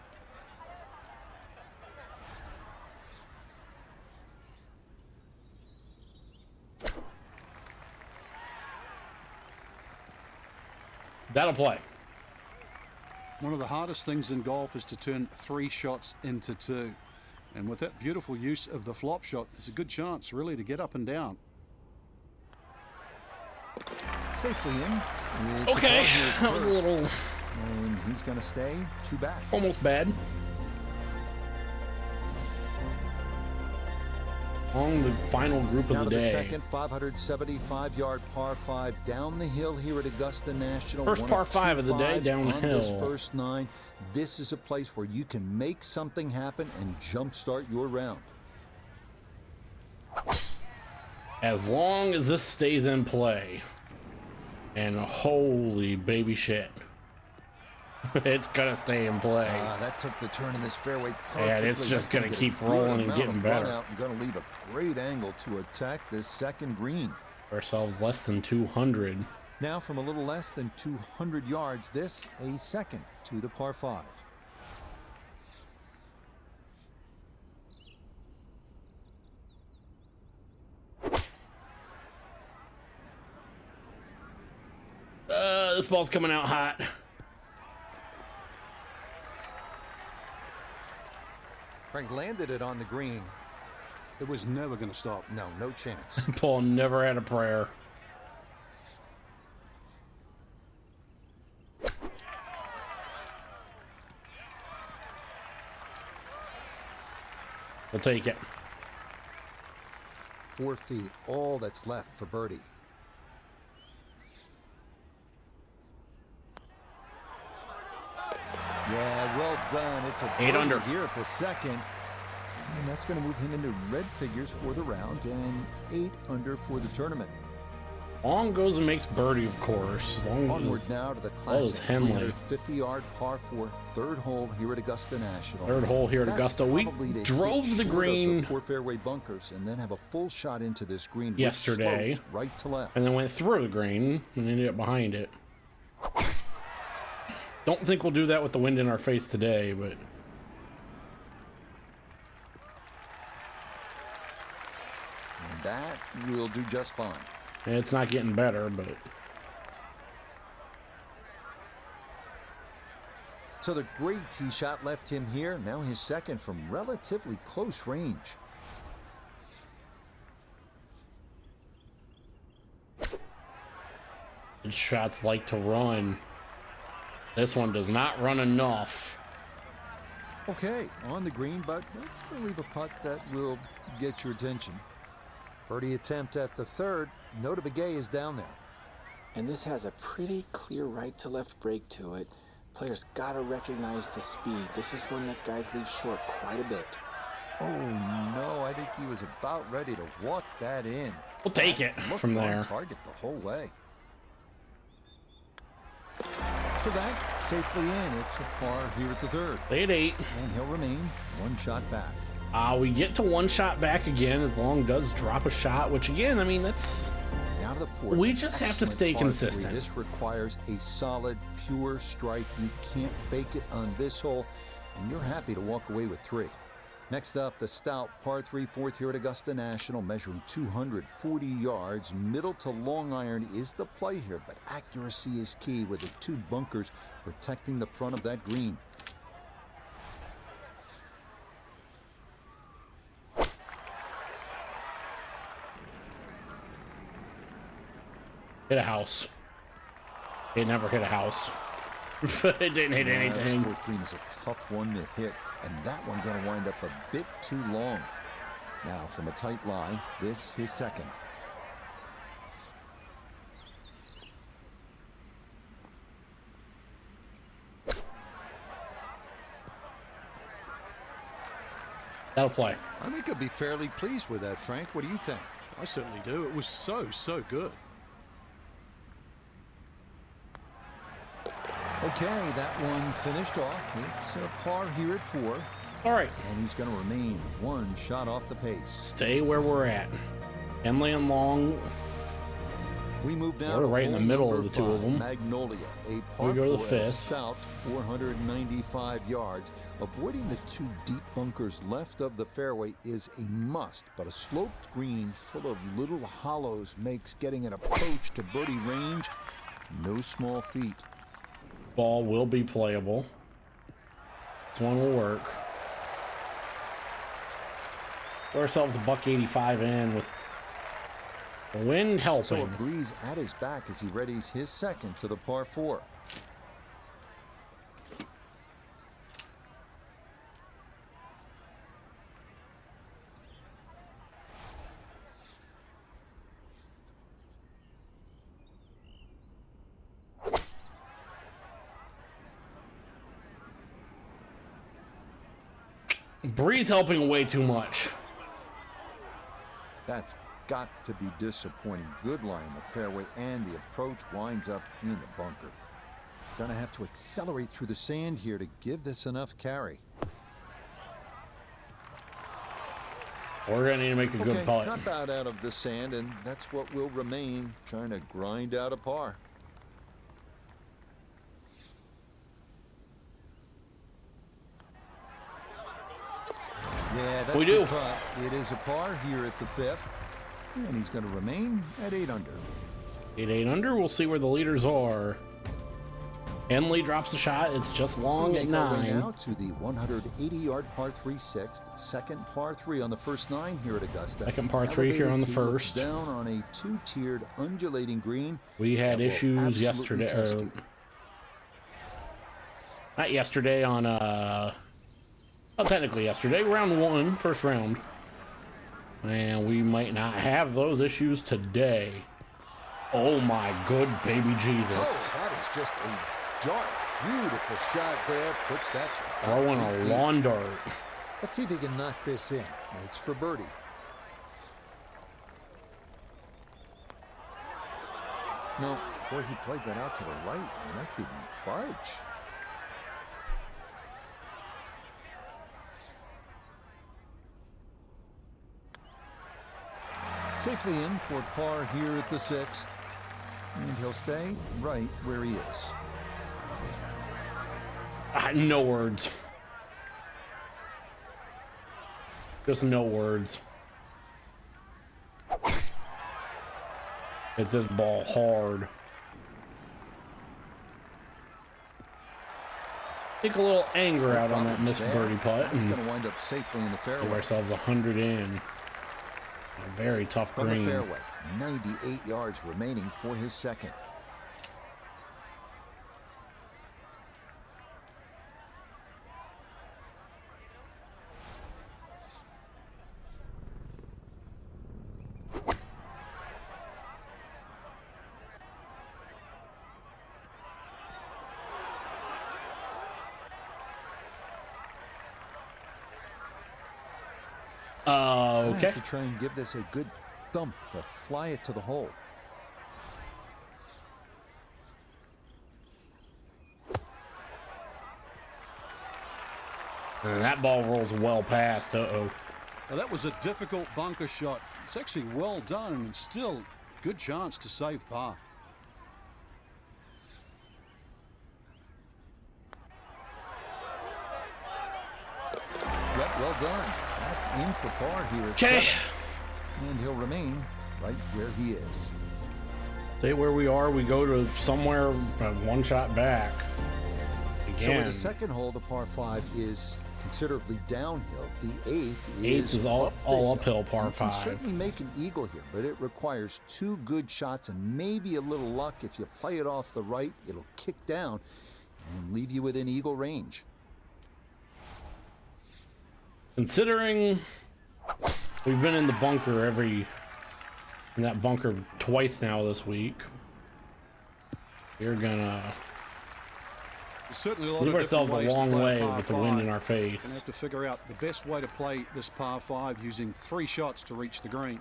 That'll play. One of the hardest things in golf is to turn 3 shots into 2. And with that beautiful use of the flop shot, there's a good chance really to get up and down. Safely in. Okay, that was a little... And he's going to stay 2 back. almost bad. On the final group Now of to the the day. second 575-yard par 5 down the hill here at Augusta National. First One par 5 of the day fives down the on this hill. first 9. This is a place where you can make something happen and jumpstart your round. As long as this stays in play. And holy baby shit. It's gonna stay in play. That took the turn in this fairway perfectly. And it's just That's gonna get a keep good rolling and amount getting of better. run out and going to leave a great angle to attack this second green. Ourselves less than 200. Now from a little less than 200 yards, this a second to the par 5. This ball's coming out hot. Frank landed it on the green. It was never going to stop. No, no chance. Paul never had a prayer. We'll take it. 4 feet, all that's left for birdie. Yeah, well done. It's a 8 birdie under. here at the second. And that's going to move him into red figures for the round and 8 under for the tournament. Long goes and makes birdie, of course. As long Onward as now to the that was classic Henley. 350-yard par 4 third hole here at Augusta National. Third hole here at That's Augusta. We probably to drove hit the short of green 4 fairway bunkers and then have a full shot into this green which yesterday. slopes right to left. And then went through the green and ended up behind it. Don't think we'll do that with the wind in our face today, but And that will do just fine. it's not getting better, but So the great tee shot left him here. Now his second from relatively close range. good shots like to run. This one does not run enough. Okay, on the green, but that's going to leave a putt that will get your attention. Birdie attempt at the third. Nota Begay is down there. And this has a pretty clear right to left break to it. Players gotta recognize the speed. This is one that guys leave short quite a bit. Oh no, I think he was about ready to walk that in. We'll take it Looked from on there. target the whole way. So that safely in. It's a par here at the third. Stay at 8. And he'll remain 1 shot back. We get to 1 shot back again as Long does drop a shot, which again, I mean, that's... Now to the fourth. We just have to Excellent stay par 3. consistent. This requires a solid, pure strike. You can't fake it on this hole, and you're happy to walk away with 3. Next up, the stout par 3 fourth here at Augusta National, measuring 240 yards. Middle to long iron is the play here, but accuracy is key with the 2 bunkers protecting the front of that green. Hit a house. It never hit a house. It didn't hit This anything. fourth green is a tough one to hit, and that one going to wind up a bit too long. Now from a tight lie, this his second. That'll play. I think I'd be fairly pleased with that, Frank. What do you think? I certainly do. It was so good. Okay, that one finished off. It's a par here at 4, All right. and he's going to remain 1 shot off the pace. Stay where we're at. Henley and Long. We move now We're to right in the hole middle number of the two of 5, them. Magnolia, a par We go to the 4 at fifth. south, 495 yards. Avoiding the 2 deep bunkers left of the fairway is a must, but a sloped green full of little hollows makes getting an approach to birdie range no small feat. Ball will be playable. This one will work. Put ourselves a $185 in with the wind helping. So a breeze at his back as he readies his second to the par 4. Breeze helping way too much. That's got to be disappointing. Good lie in the fairway, and the approach winds up in the bunker. Gonna have to accelerate through the sand here to give this enough carry. We're gonna need to make a good putt. Not bad out of the sand, and that's what will remain, trying to grind out a par. Yeah, that's we a do. good putt. It is a par here at the 5th, and he's going to remain at 8 under. 8 under. We'll see where the leaders are. Henley drops the shot. It's just long at 9. Now to the 180-yard par 3 6th, second par 3 on the first 9 here at Augusta. Second par 3 here on the first. Down on a 2-tiered undulating green. We had issues yesterday. Not yesterday on well, technically yesterday, round 1, first round. And we might not have those issues today. Oh my good baby Jesus. Oh, that is just a dark, beautiful shot there. Puts that to Throwing a lawn dart. Let's see if he can knock this in. It's for birdie. No, boy, he played that out to the right, and that didn't budge. Safely in for par here at the 6th. And he'll stay right where he is. No words. Just no words. Hit this ball hard. Take a little anger out on that missed birdie putt. It's going to wind up safely in the fairway. Give ourselves 100 in. A very tough From green. the fairway, 98 yards remaining for his second. Okay. To try and give this a good thump to fly it to the hole. And that ball rolls well past. Now, that was a difficult bunker shot. It's actually well done, and still good chance to save par. Yep, well done. That's in for par here. Okay. And he'll remain right where he is. Stay where we are. We go to somewhere one shot back. So in Again. the second hole, the par 5 is considerably downhill. The 8th Eighth is all uphill par You can 5. certainly make an eagle here, but it requires 2 good shots and maybe a little luck. If you play it off the right, it'll kick down and leave you within eagle range. Considering we've been in the bunker in that bunker twice now this week, we're gonna Certainly a lot leave of ourselves a different ways to long play way par with the wind in 5. our Gonna face. have to figure out the best way to play this par 5 using 3 shots to reach the green.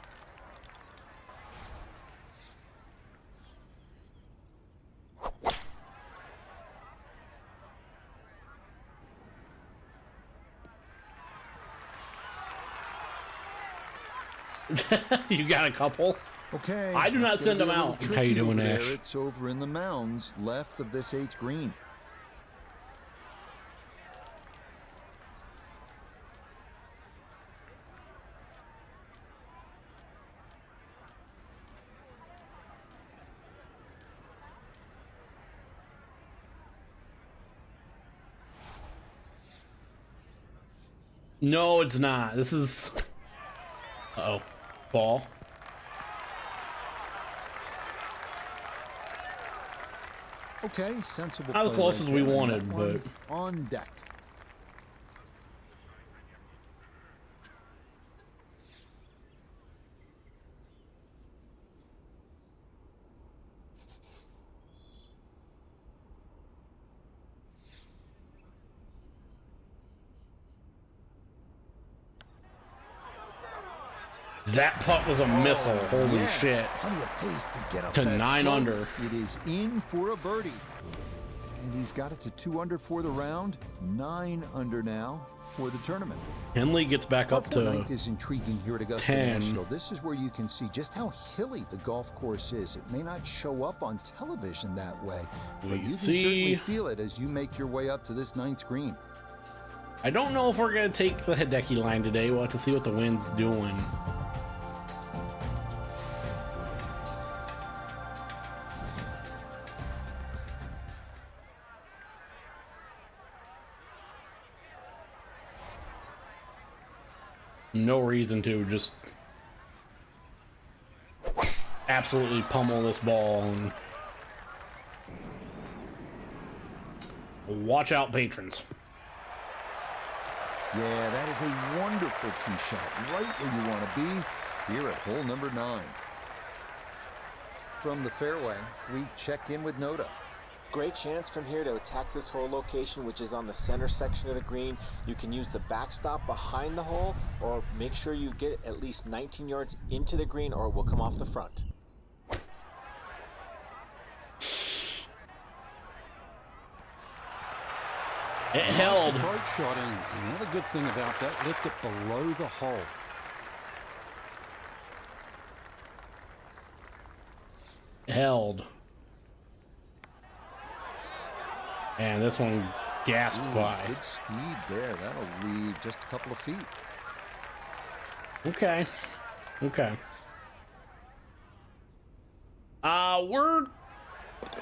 You got a couple? Okay. I do not it's send gonna them be a little out. How tricky you doing, over there. Ash? It's over in the mounds left of this 8th green. No, it's not. This is... Uh-oh. Ball. Okay, sensible. Not as play close right as we there, and wanted, that one but... on deck. That putt was a missile. Holy Yes, shit. plenty of pace to get up To that 9 slope. under. It is in for a birdie. And he's got it to 2 under for the round. 9 under now for the tournament. Henley gets back up Par 4 to... ninth is intriguing here at Augusta 10. National. This is where you can see just how hilly the golf course is. It may not show up on television that way, but We you can see- certainly feel it as you make your way up to this 9th green. I don't know if we're going to take the Hideki line today. We'll have to see what the wind's doing. No reason to just absolutely pummel this ball and watch out, patrons. Yeah, that is a wonderful tee shot, right where you want to be here at hole number 9. From the fairway, we check in with Noda. Great chance from here to attack this hole location, which is on the center section of the green. You can use the backstop behind the hole, or make sure you get at least 19 yards into the green, or it will come off the front. It held. Nice approach shot in. Another good thing about that, left it below the hole. Held. And this one gasped Ooh, by. good speed there. That'll leave just a couple of feet. Okay. Okay. We're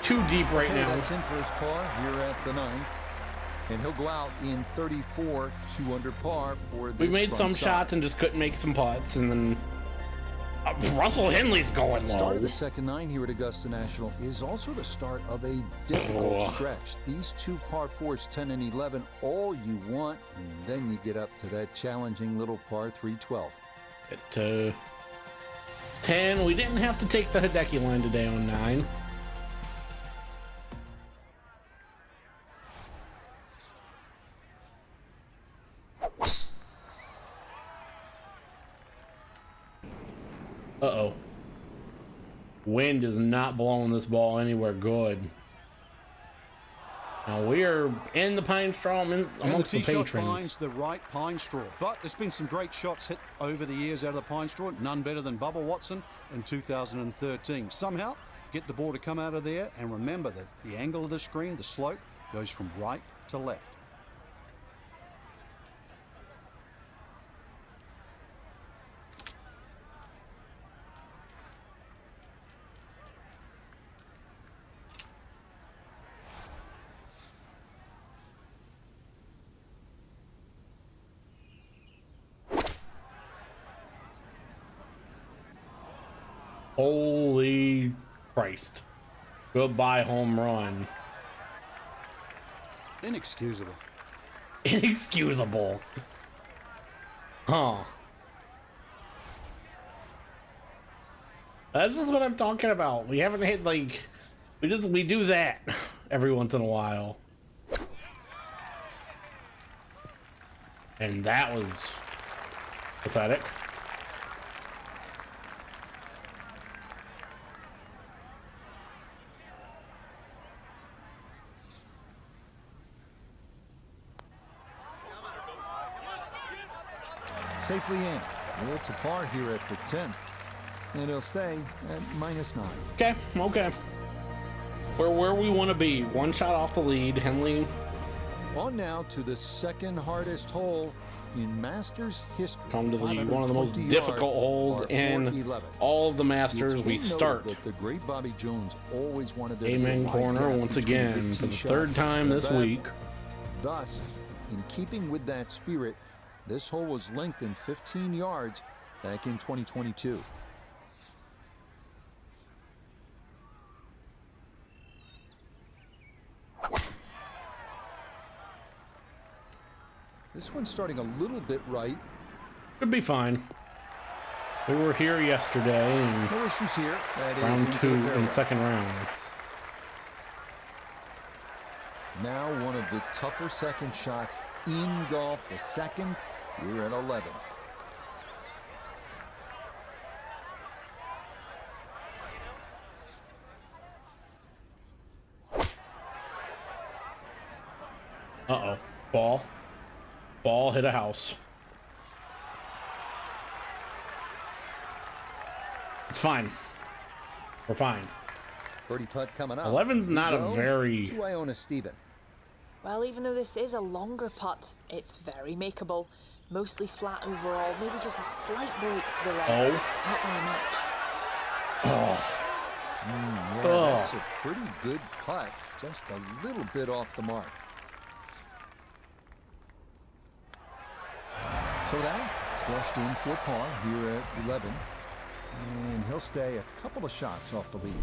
too deep right Okay, now. that's in for his par here at the 9th. And he'll go out in 34, 2 under par for this We made front some side. shots and just couldn't make some putts, and then Russell Henley's going Start low. of the second 9 here at Augusta National is also the start of a difficult Ugh. stretch. These 2 par 4s, 10 and 11, all you want, and then you get up to that challenging little par 3, 12. At 10, we didn't have to take the Hideki line today on 9. Uh-oh. Wind is not blowing this ball anywhere good. Now we are in the pine straw amongst the And the tee shot patrons. finds the right pine straw. But there's been some great shots hit over the years out of the pine straw. None better than Bubba Watson in 2013. Somehow, get the ball to come out of there, and remember that the angle of the screen, the slope, goes from right to left. Holy Christ. Goodbye home run. Inexcusable. Inexcusable. Huh. That's just what I'm talking about. We haven't hit, like, we do that every once in a while. And that was pathetic. Safely in. It's a par here at the 10th. And it'll stay at -9. Okay, okay. We're where we want to be. One shot off the lead. Henley. On now to the second hardest hole in Masters history. Come to the one of the most 520 difficult yard holes par in 411. all of the It's Masters. been We noted start that the great Bobby Jones always wanted there to be a Amen wide corner gap once between again the for the tee third shot time and the this bad week. one. Thus, in keeping with that spirit, This hole was lengthened 15 yards back in 2022. This one's starting a little bit right. Should be fine. We were here yesterday in No issues here. That is round into 2 the in fairway. second round. Now one of the tougher second shots in golf. The second here at 11. Uh-oh. Ball. Ball hit a house. It's fine. We're fine. Birdie putt coming up. 11's not a We go very... to Iona Stephen. Well, even though this is a longer putt, it's very makeable. Mostly flat overall, maybe just a slight break to the right. Oh. Not very much. Oh. Yeah, Oh. that's a pretty good putt. Just a little bit off the mark. So that flushed in for par here at 11. And he'll stay a couple of shots off the lead.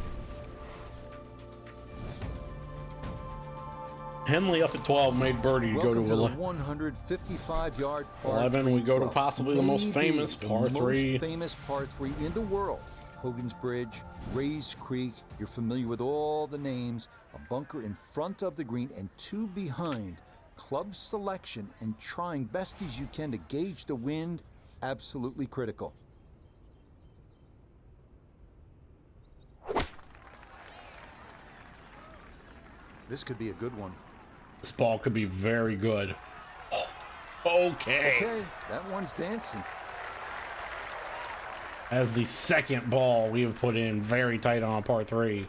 Henley up at 12 made birdie to go Welcome to to the 11. 155-yard par 11, we 3 go to 12. possibly the most Maybe famous the par 3. most famous par 3 in the world. Hogan's Bridge, Rays Creek. You're familiar with all the names. A bunker in front of the green and 2 behind. Club selection and trying best as you can to gauge the wind, absolutely critical. This could be a good one. This ball could be very good. Okay. Okay, that one's dancing. As the second ball we have put in very tight on par 3.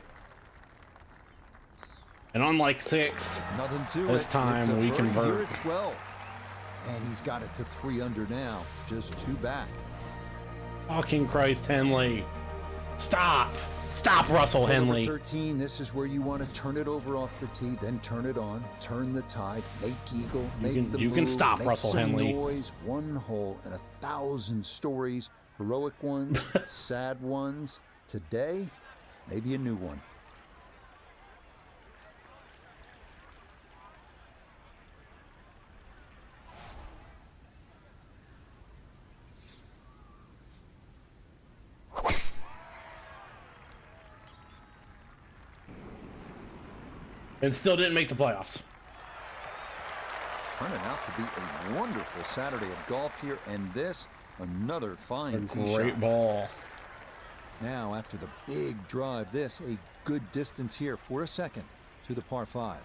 And unlike 6, Nothing to this it. time It's a we birdie convert. Here at 12. And he's got it to 3 under now, just 2 back. fucking Christ, Henley. Stop. Stop, Russell Hole number Henley. 13, this is where you want to turn it over off the tee, then turn it on, turn the tide, make eagle, make the you can move, stop make Russell some Henley. noise. One hole and 1,000 stories, heroic ones, sad ones. Today, maybe a new one. And still didn't make the playoffs. Turning out to be a wonderful Saturday of golf here, and this, another A fine tee great shot. ball. Now, after the big drive, this a good distance here for a second to the par 5.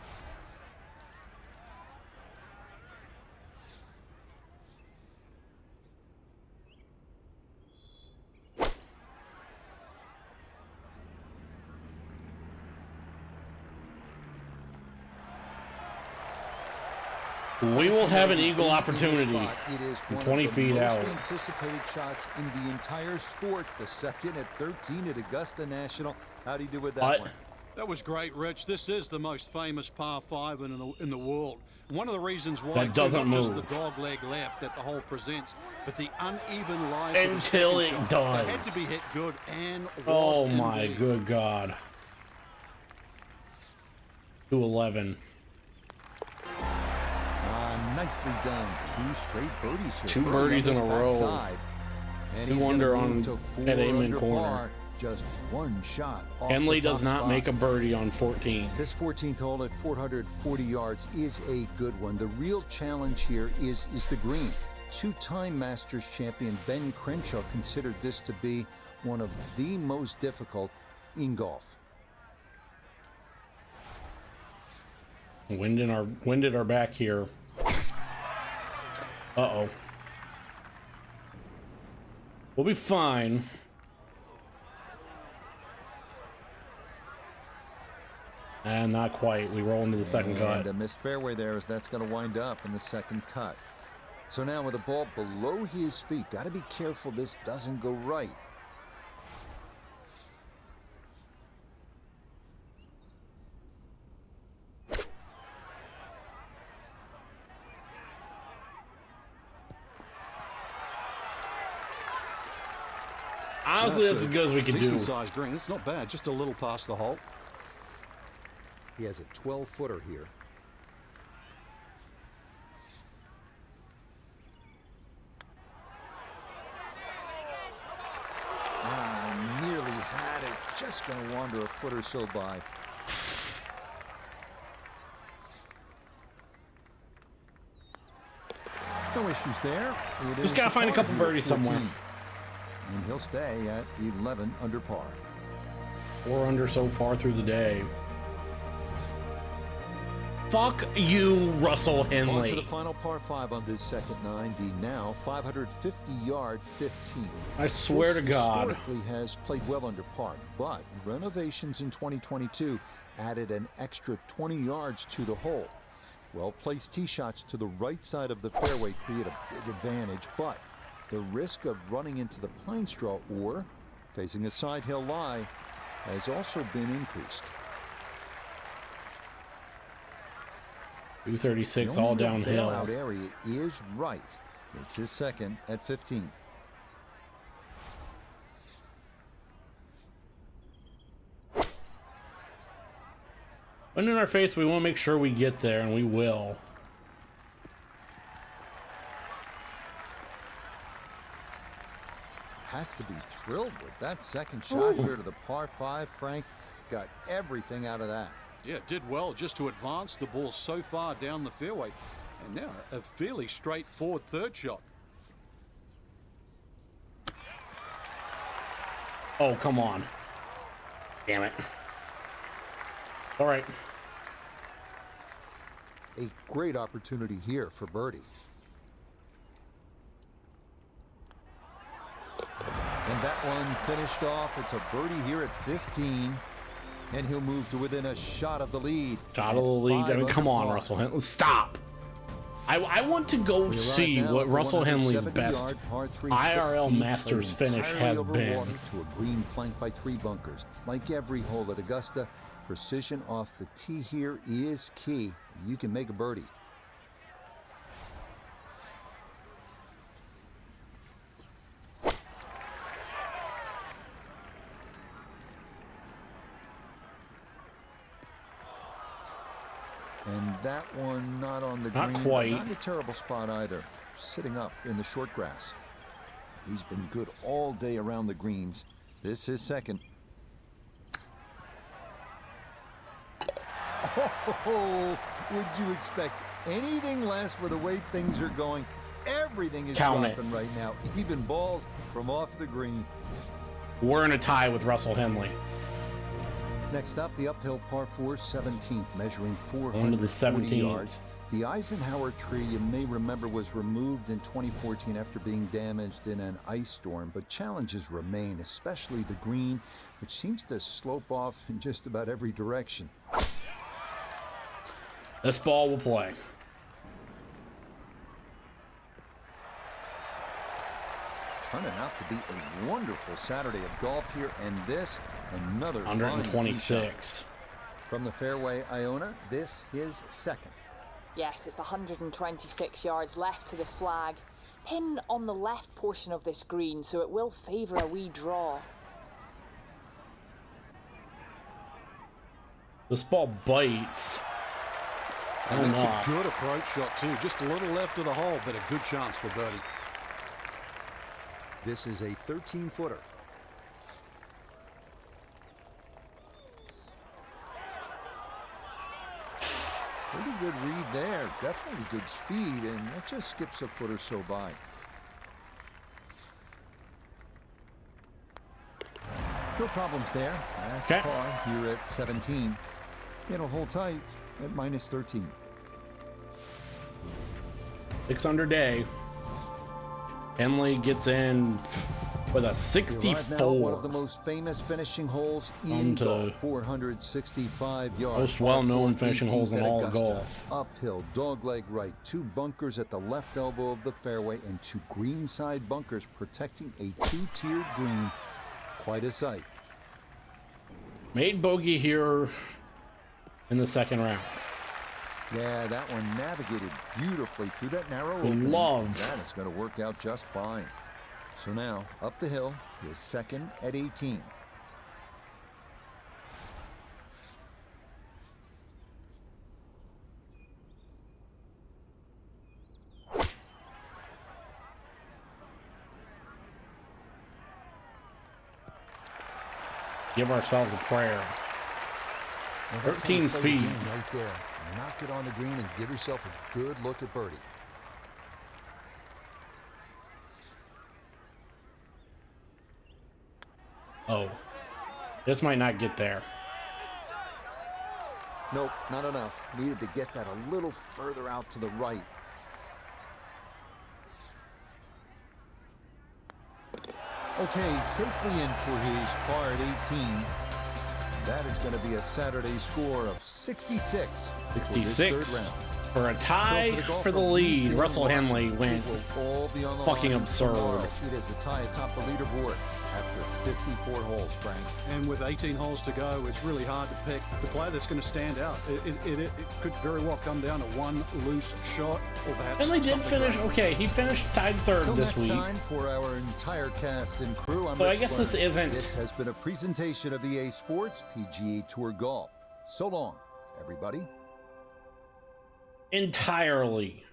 We will have an eagle opportunity. It is from one 20 of the feet most out. anticipated shots in the entire sport. The second at 13 at Augusta National. How do you do with that What? one? That was great, Rich. This is the most famous par 5 in the world. One of the reasons why That doesn't not just move. the dog leg left that the hole presents, but the uneven lie Until it It does. had to be hit good and Oh was my indeed. good God. 211. Nicely done. 2 straight birdies here. 2 Birdie birdies on in a this row. backside. And 2 he's gonna under move on to 4 at Amen under corner. par. Just 1 shot off Henley the top does not spot. make a birdie on 14. This 14th hole at 440 yards is a good one. The real challenge here is the green. 2-time Masters champion Ben Crenshaw considered this to be one of the most difficult in golf. Wind at our back here. Uh-oh. We'll be fine. And not quite. We roll into the second And cut. a missed fairway there as that's going to wind up in the second cut. So now with the ball below his feet, got to be careful this doesn't go right. Honestly, that's as good as we can do. Decent sized green. It's not bad. Just a little past the hole. He has a 12-footer here. Nearly had it. Just going to wander a foot or so by. No issues there. Just got to find a couple birdies somewhere. And he'll stay at 11 under par. 4 under so far through the day. Fuck you, Russell On to Henley. the final par 5 on this second 9. The now 550-yard 15. I swear to God. Historically has played well under par, but renovations in 2022 added an extra 20 yards to the hole. Well-placed tee shots to the right side of the fairway create a big advantage, but the risk of running into the pine straw or facing a side hill lie has also been increased. 236 The all only downhill. bailout area is right. It's his second at 15. Wind in our face, we want to make sure we get there, and we will. Has to be thrilled with that second shot here to the par 5. Frank got everything out of that. Yeah, did well just to advance the ball so far down the fairway. And now a fairly straightforward third shot. Oh, come on. Damn it. All right. A great opportunity here for birdie. And that one finished off. It's a birdie here at 15. And he'll move to within a shot of the lead. Shot of the lead. I mean, come on, Russell Henley. Stop. I want to go see what Russell Henley's best IRL Masters finish has been. To a green flanked by 3 bunkers. Like every hole at Augusta, precision off the tee here is key. You can make a birdie. And that one not on the Not green, quite. but not in a terrible spot either. Sitting up in the short grass. He's been good all day around the greens. This is second. Oh, would you expect anything less with the way things are going? Everything is dropping right now, even balls from off the green. We're in a tie with Russell Henley. Next up, the uphill par 4, 17th, measuring On to the 440 17th. yards. The Eisenhower tree, you may remember, was removed in 2014 after being damaged in an ice storm, but challenges remain, especially the green, which seems to slope off in just about every direction. This ball will play. Turning out to be a wonderful Saturday of golf here, and this, another fine tee shot. 126. From the fairway, Iona, this is second. Yes, it's 126 yards left to the flag. Pin on the left portion of this green, so it will favour a wee draw. This ball bites. And that's a good approach shot too. Just a little left of the hole, but a good chance for birdie. This is a 13-footer. Pretty good read there. Definitely good speed, and that just skips a foot or so by. No problems there. That's Okay. par here at 17. It'll hold tight at minus 13. 6 under day. Henley gets in with a We arrive now at one of the 64. most famous finishing holes in Onto golf. 465 yards. most well-known Par finishing 4, holes in 18th at all of Augusta. golf. Uphill, dogleg right, 2 bunkers at the left elbow of the fairway, and 2 greenside bunkers protecting a 2-tiered green. Quite a sight. Made bogey here in the second round. Yeah, that one navigated beautifully through that narrow We opening. love and that is going to work out just fine. So now, up the hill, he is second at 18. Give ourselves a prayer. Well, that's how you 13 play the feet. game right there. Knock it on the green and give yourself a good look at birdie. Oh, this might not get there. Nope, not enough. Needed to get that a little further out to the right. Okay, safely in for his par at 18. That is going to be a Saturday score of 66. 66 for a So tie for the lead. Russell Henley went fucking absurd. It is a tie atop the leaderboard after 54 holes, Frank. And with 18 holes to go, it's really hard to pick the player that's going to stand out. It could very well come down to one loose shot, or perhaps Henley did something finish. great. Okay, he finished tied third Till this next week. time, for our entire cast and crew, I'm So I Rich guess this Lerner. isn't- This has been a presentation of EA Sports PGA Tour Golf. So long, everybody. Entirely.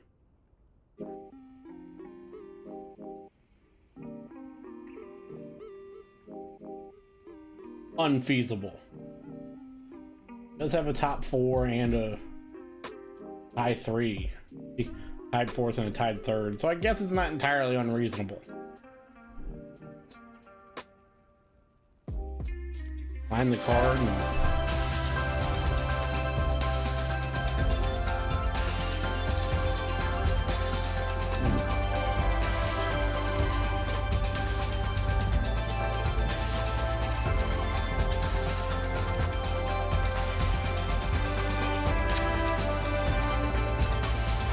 Unfeasible. Does have a top 4 and a tie 3. He tied 4th and a tied 3rd, so I guess it's not entirely unreasonable. Find the card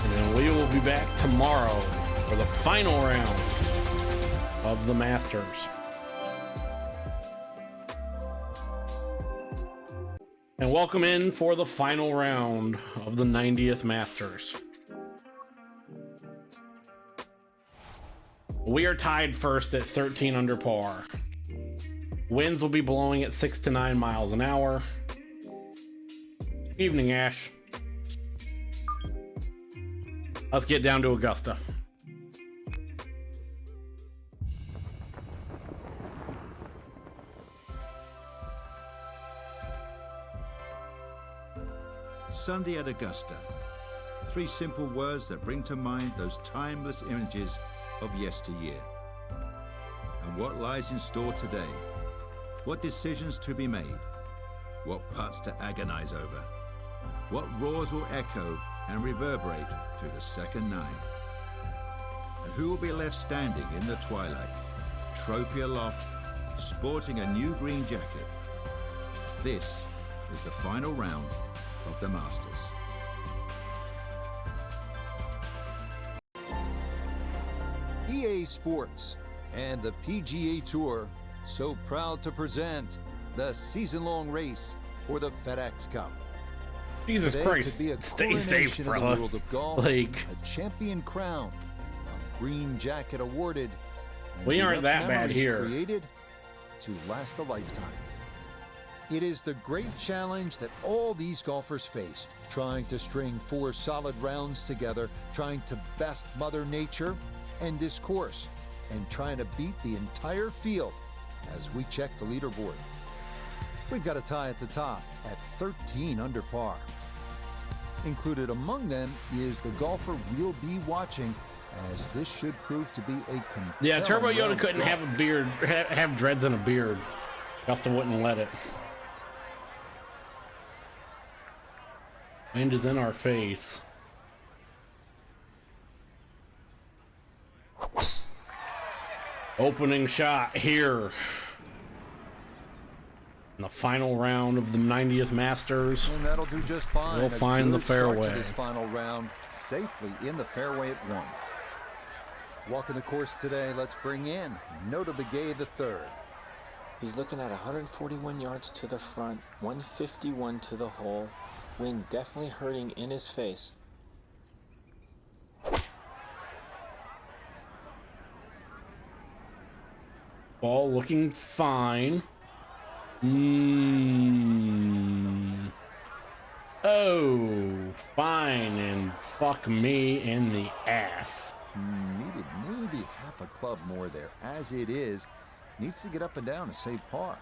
and we will be back tomorrow for the final round of the Masters. And welcome in for the final round of the 90th Masters. We are tied first at 13 under par. Winds will be blowing at 6 to 9 miles an hour. Evening, Ash. Let's get down to Augusta. Sunday at Augusta. 3 simple words that bring to mind those timeless images of yesteryear. And what lies in store today? What decisions to be made? What putts to agonize over? What roars will echo and reverberate through the second 9? And who will be left standing in the twilight, trophy aloft, sporting a new green jacket? This is the final round of the Masters. EA Sports and the PGA Tour so proud to present the season-long race for the FedEx Cup. Jesus Today Christ, could be a stay safe, coronation of the bro. world of golf, Like, a champion crown, a green jacket awarded, and we aren't enough that bad memories here. created to last a lifetime. It is the great challenge that all these golfers face, trying to string 4 solid rounds together, trying to best Mother Nature and this course, and trying to beat the entire field as we check the leaderboard. We've got a tie at the top at 13 under par. Included among them is the golfer we'll be watching, as this should prove to be a compelling yeah, Turbo Yoda round couldn't of have a beard, have dreads and a beard. Augusta wouldn't let it. Wind is in our face. Opening shot here in the final round of the 90th Masters. And that'll do just fine. We'll A find the good start to fairway. this final round, safely in the fairway at 1. Walking the course today, let's bring in Nota Begay III. He's looking at 141 yards to the front, 151 to the hole. Wind definitely hurting in his face. Ball looking fine. Oh, fine, and fuck me in the ass. Needed maybe half a club more there. As it is, needs to get up and down to save par.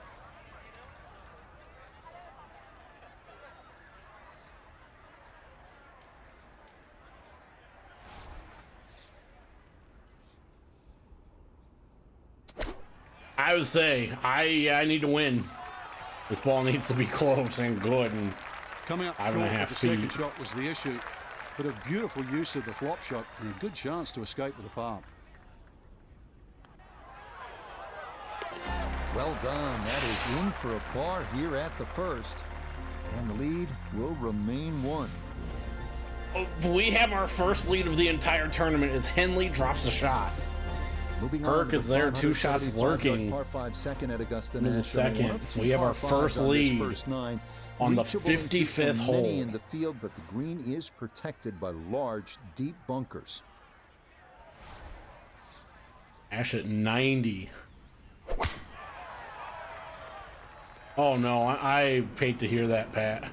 I would say I need to win. This ball needs to be close and good, and Coming up 5.5 short with the second feet. shot was the issue, but a beautiful use of the flop shot and a good chance to escape with a par. Well done. That is in for a par here at the first. And the lead will remain one. we have our first lead of the entire tournament as Henley drops a shot. Moving Herc on to is the there, 2 shots 575 lurking. Par 5 second at Augusta In the National. second, One of two we have par our fives first on this lead first 9. on the Reachable and 55th from hole. many in the field, but the green is protected by large, deep bunkers. Ash at 90. Oh no, I hate to hear that, Pat.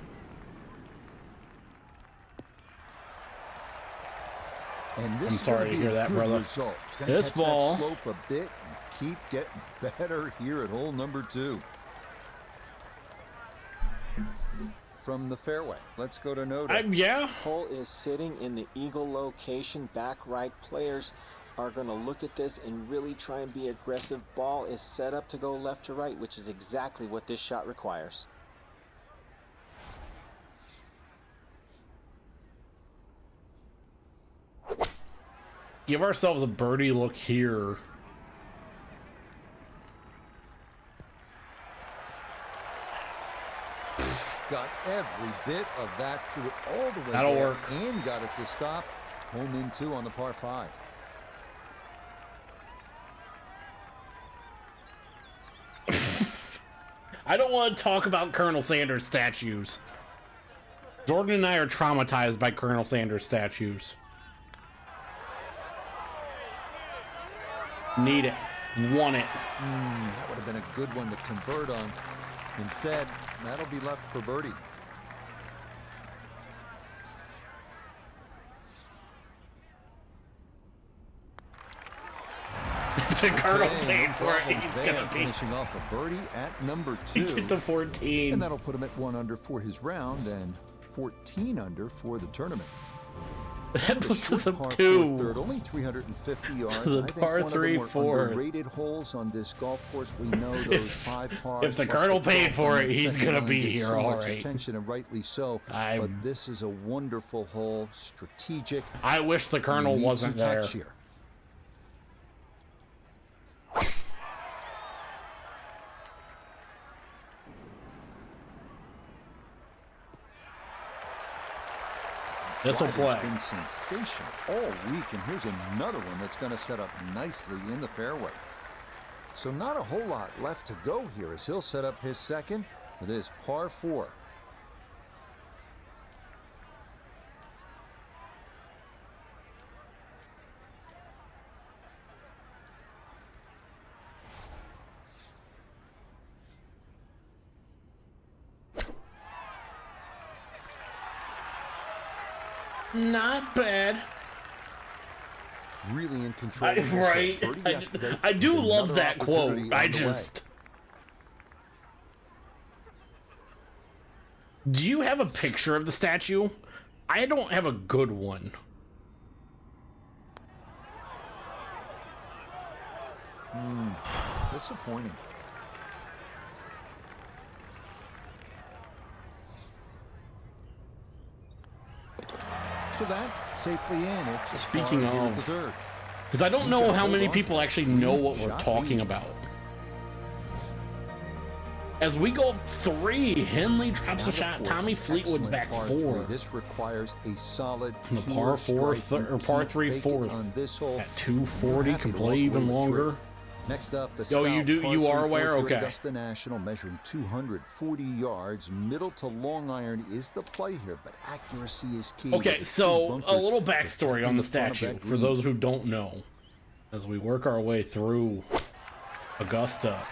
And this I'm is sorry gonna to be hear a that, good brother. result. It's gonna This catch ball- that slope a bit and keep getting better here at hole number 2. From the fairway, let's go to Noda. Yeah. Hole is sitting in the eagle location. Back right players are going to look at this and really try and be aggressive. Ball is set up to go left to right, which is exactly what this shot requires. Give ourselves a birdie look here. Got every bit of that through it all the way That'll there work. and got it to stop. Home in 2 on the par 5. I don't want to talk about Colonel Sanders statues. Jordan and I are traumatized by Colonel Sanders statues. Need it. Want it. That would have been a good one to convert on. Instead, that'll be left for birdie. The Colonel Okay, paid no for it. problems He's there, gonna be finishing off a birdie at number 2. get to 14. And that'll put him at 1 under for his round and 14 under for the tournament. That The puts us short up par 2. four third, only 350 yards. To the I think par one of the 3 more fourth. underrated holes on this golf course. We know those 5 pars. if the plus Colonel 12 paid for on it, that he's second gonna nine be get here, so all much right. attention, and rightly so. But this is a wonderful hole, strategic. I wish the Colonel Needs wasn't some there. touch here. This'll Driving's play. been sensational all week, and here's another one that's going to set up nicely in the fairway. So not a whole lot left to go here as he'll set up his second for this par 4. Not bad. Really in control. I, of this right. birdie yesterday, I do with love another that quote. opportunity I on the way. just. Do you have a picture of the statue? I don't have a good one. Disappointing. So that safely in. It's a Speaking par here at of- the third. Because I don't He's know gotta how hold many on to people it. actually know what we're Shot talking lead. about. As we go 3, Henley drops Now a the shot. fourth. Tommy Fleetwood's Excellent back par 4. three. This requires a solid The pure par 4 strike. You or par can't 3 fake it fourth on this hole. at 240 You're happy can to play walk even away with longer. three. Next up, the Oh, you stout do- par you are three aware? fourth here Okay. at Augusta National, measuring 240 yards. Middle to long iron is the play here, but accuracy is key. Okay, With so two a bunkers little backstory on protecting the front of statue that for green. those who don't know. As we work our way through Augusta.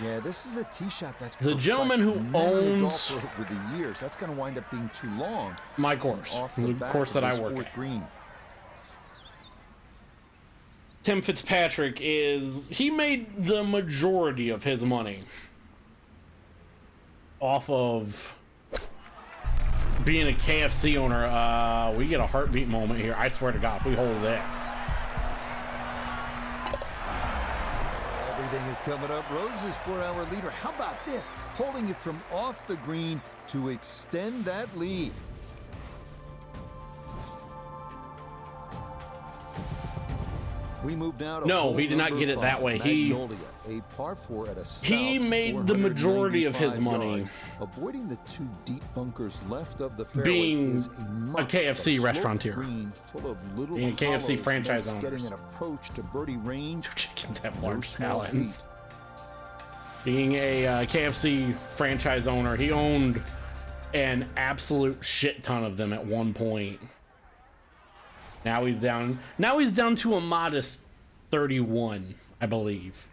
Yeah, this is a tee shot that's the gentleman who perplexed many a owns golfer over the years. That's going to wind up being too long. my course, Off the back course of that I his work fourth at. green. Tim Fitzpatrick he made the majority of his money off of being a KFC owner. We get a heartbeat moment here. I swear to God, if we hold this. Everything is coming up roses for our leader. How about this? Holding it from off the green to extend that lead. We moved now to No, he did not get it that way. Magnolia, a par 4 at a He made the majority of his money yards. Avoiding the two deep bunkers left of the fairway being is a must. KFC The restaurateur. sloped green full of little Being a KFC hollows franchise makes getting owners. an approach to birdie range. Chickens have No large small talons. feat. Being a KFC franchise owner, he owned an absolute shit ton of them at one point. Now he's down to a modest 31, I believe.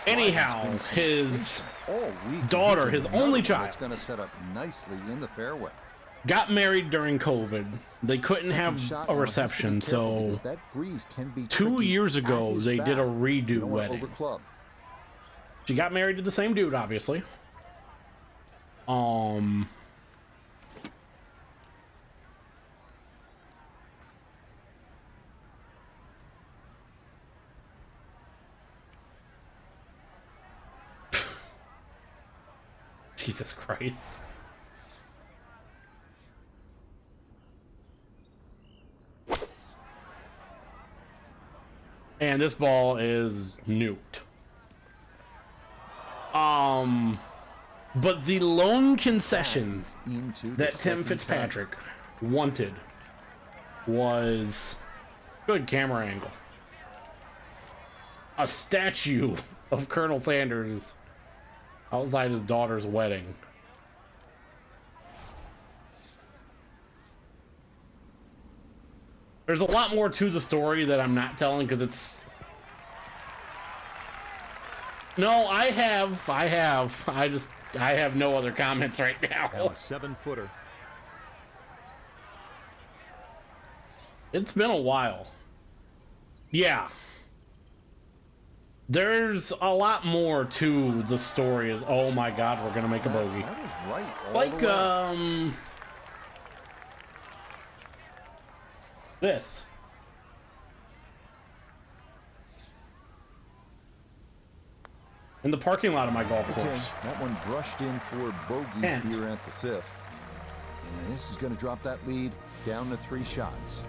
Anyhow, his All week, daughter, he's his another only one child, that's going to set up nicely in the fairway. got married during COVID. They couldn't Second have shot a now has to be reception, careful so because that breeze can be 2 tricky years at ago his they back. did a You redo don't wanna wedding. overclub. She got married to the same dude, obviously. Jesus Christ. And this ball is nuked. But the lone concession That is into the that Tim second Fitzpatrick wanted was good camera angle. A statue of Colonel Sanders outside his daughter's wedding. There's a lot more to the story that I'm not telling because it's... No, I have. I have no other comments right now. Now a 7-footer. It's been a while. Yeah. There's a lot more to the story. Is oh my God, we're gonna make a bogey. That was right. All Like the way. This. In the parking lot of my golf Okay, course. that one brushed in for bogey Can't. here at the 5th. And this is going to drop that lead down to 3 shots.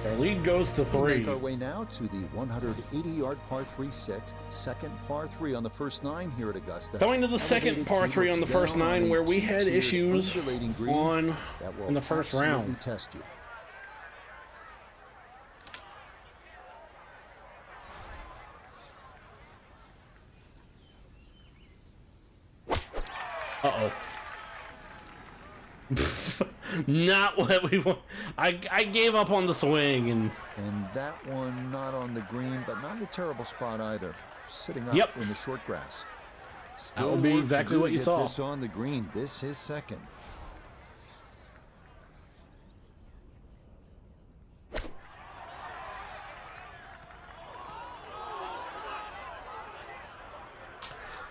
Their lead goes to We 3. make our way now to the 180-yard par 3 sixth, second par 3 on the first 9 here at Augusta. Going to the second Elevated par tee 3 on the looks first down 9 a where we had two-tiered issues undulating green on that will in the first absolutely round. test you. Uh-oh. Not what we want. I gave up on the swing and And that one not on the green, but not in a terrible spot either. Sitting up Yep. in the short grass. That would be work to exactly do what to you get saw. This on the green. This is second.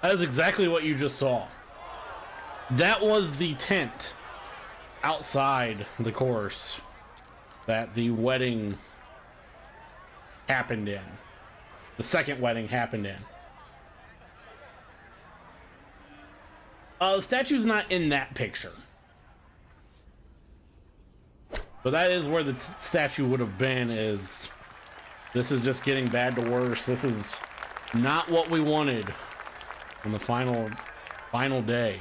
that is exactly what you just saw. That was the tent outside the course that the wedding happened in. The second wedding happened in. The statue's not in that picture. But that is where the statue would have been. Is this is just getting bad to worse. This is not what we wanted on the final day.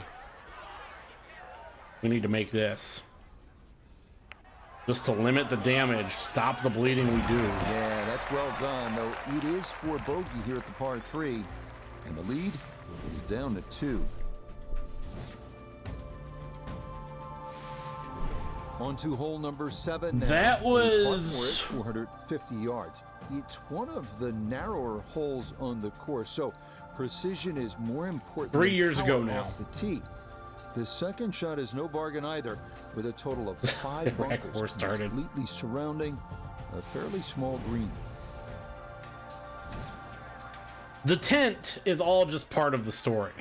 We need to make this. Just to limit the damage, stop the bleeding we do. Yeah, that's well done, though it is for bogey here at the par 3, and the lead is down to 2. On to hole number 7 now. That was... 450 yards. It's one of the narrower holes on the course, so precision is more important. 3 than years ago power now. off the tee. The second shot is no bargain either, with a total of 5 Right bunkers before it started. completely surrounding a fairly small green. The tent is all just part of the story.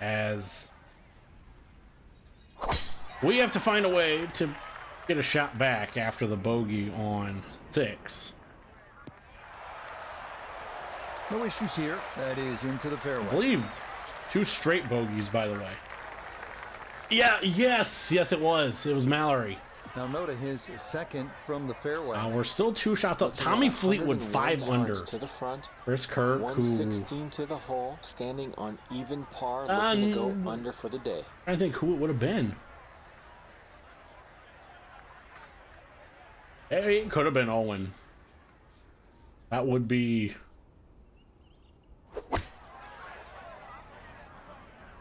As we have to find a way to get a shot back after the bogey on 6. No issues here. That is into the fairway. I believe 2 straight bogeys, by the way. Yeah, yes, it was. It was Mallory. Now note his second from the fairway. We're still 2 shots up. Tommy Fleetwood 5 under. To the front. Chris Kirk, who 116 to the hole, standing on even par, looking to go under for the day. I think who it would have been. Hey, it could have been Owen. That would be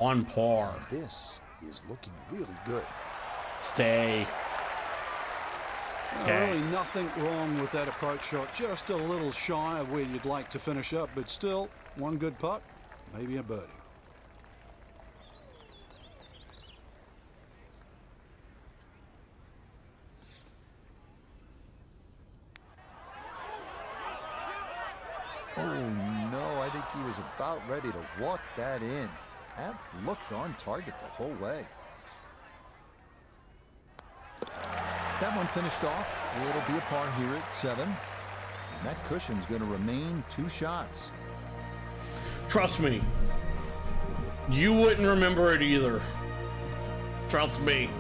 on par. This is looking really good. Stay. Okay. Really nothing wrong with that approach shot. Just a little shy of where you'd like to finish up, but still one good putt, maybe a birdie. Oh no, I think he was about ready to walk that in. That looked on target the whole way. That one finished off. It'll be a par here at 7. And that cushion's going to remain 2 shots. Trust me. You wouldn't remember it either. Trust me.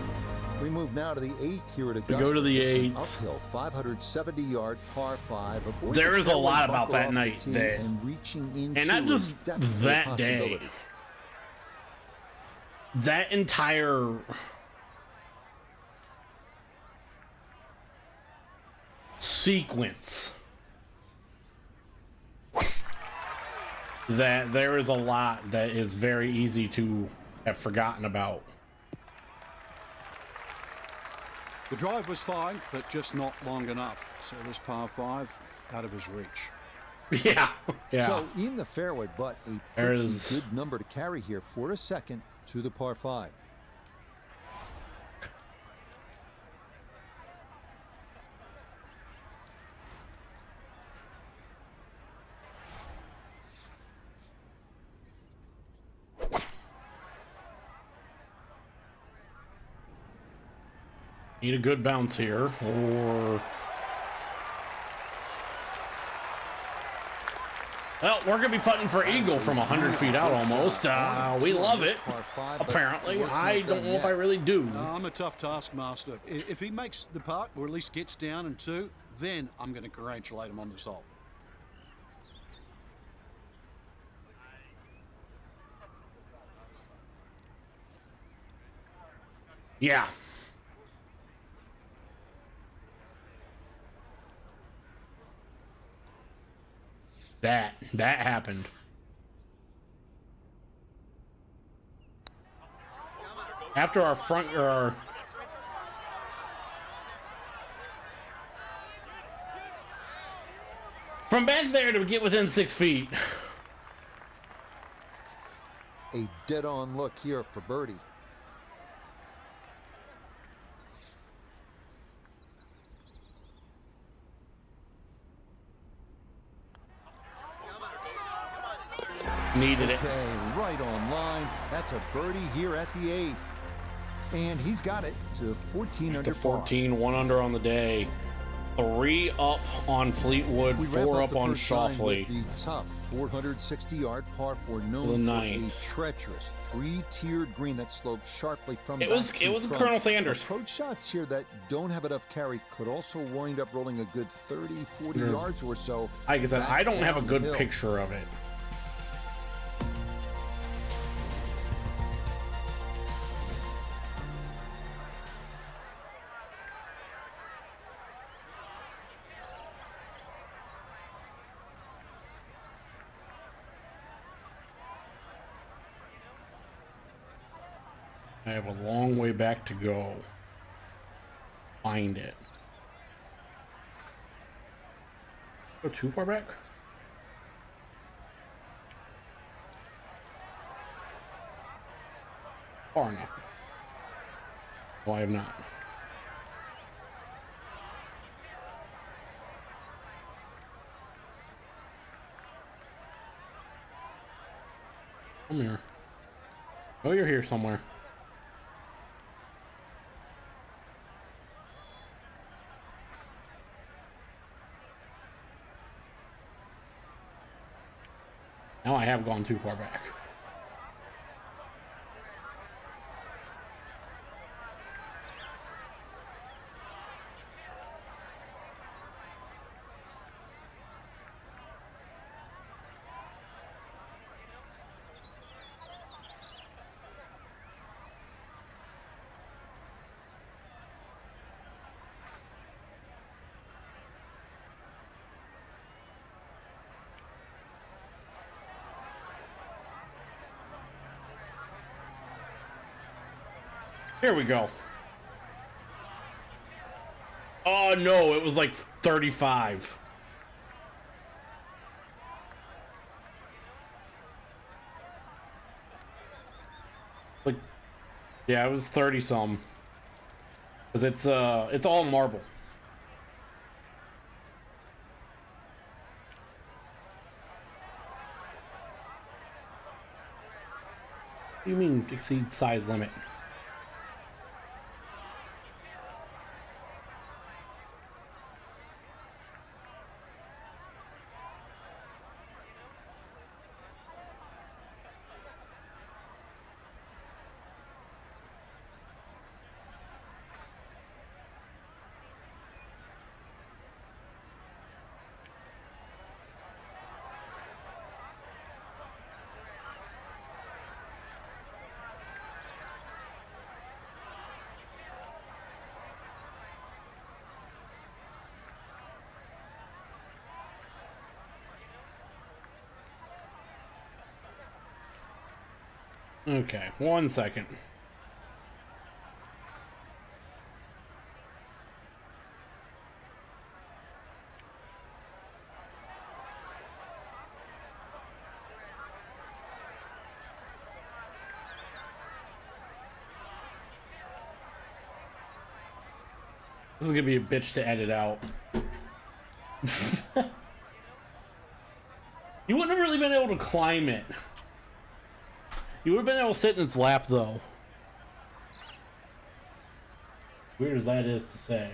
We move now to the 8th here at Augusta. Go to the It's an 8th. uphill 570-yard par 5. There is a lot about that night that, and not just that day. That entire sequence, that there is a lot that is very easy to have forgotten about. The drive was fine, but just not long enough. So this par 5 out of his reach. Yeah. So in the fairway, but a pretty good number to carry here for a second to the par 5. Need a good bounce here, or... Well, we're going to be putting for eagle from 100 feet out almost. We love it, apparently. I don't know if I really do. I'm a tough taskmaster. If he makes the putt, or at least gets down in 2, then I'm going to congratulate him on this hole. Yeah. That happened. After our front, from back there to get within 6 feet. A dead-on look here for birdie. Needed it. Okay, right on line. That's a birdie here at the 8th. And he's got it to 14 under to 14, par. 1 under on the day. 3 up on Fleetwood, 4 up on Shoffley. The tough 460-yard par 4, known for a treacherous 3-tiered green that slopes sharply from it was Colonel Sanders. Approach shots here that don't have enough carry could also wind up rolling a good 30, 40 yards or so. Like I said, I don't have a good picture of it. I have a long way back to go. Find it. Go too far back? Far enough. Oh, I have not. Come here. Oh, you're here somewhere. Now I have gone too far back. Here we go. Oh no, it was like 35. Like, yeah, it was 30 some. Cause it's all marble. What do you mean exceed size limit? Okay, 1 second. This is gonna be a bitch to edit out. You wouldn't have really been able to climb it. You would have been able to sit in its lap, though. Weird as that is to say.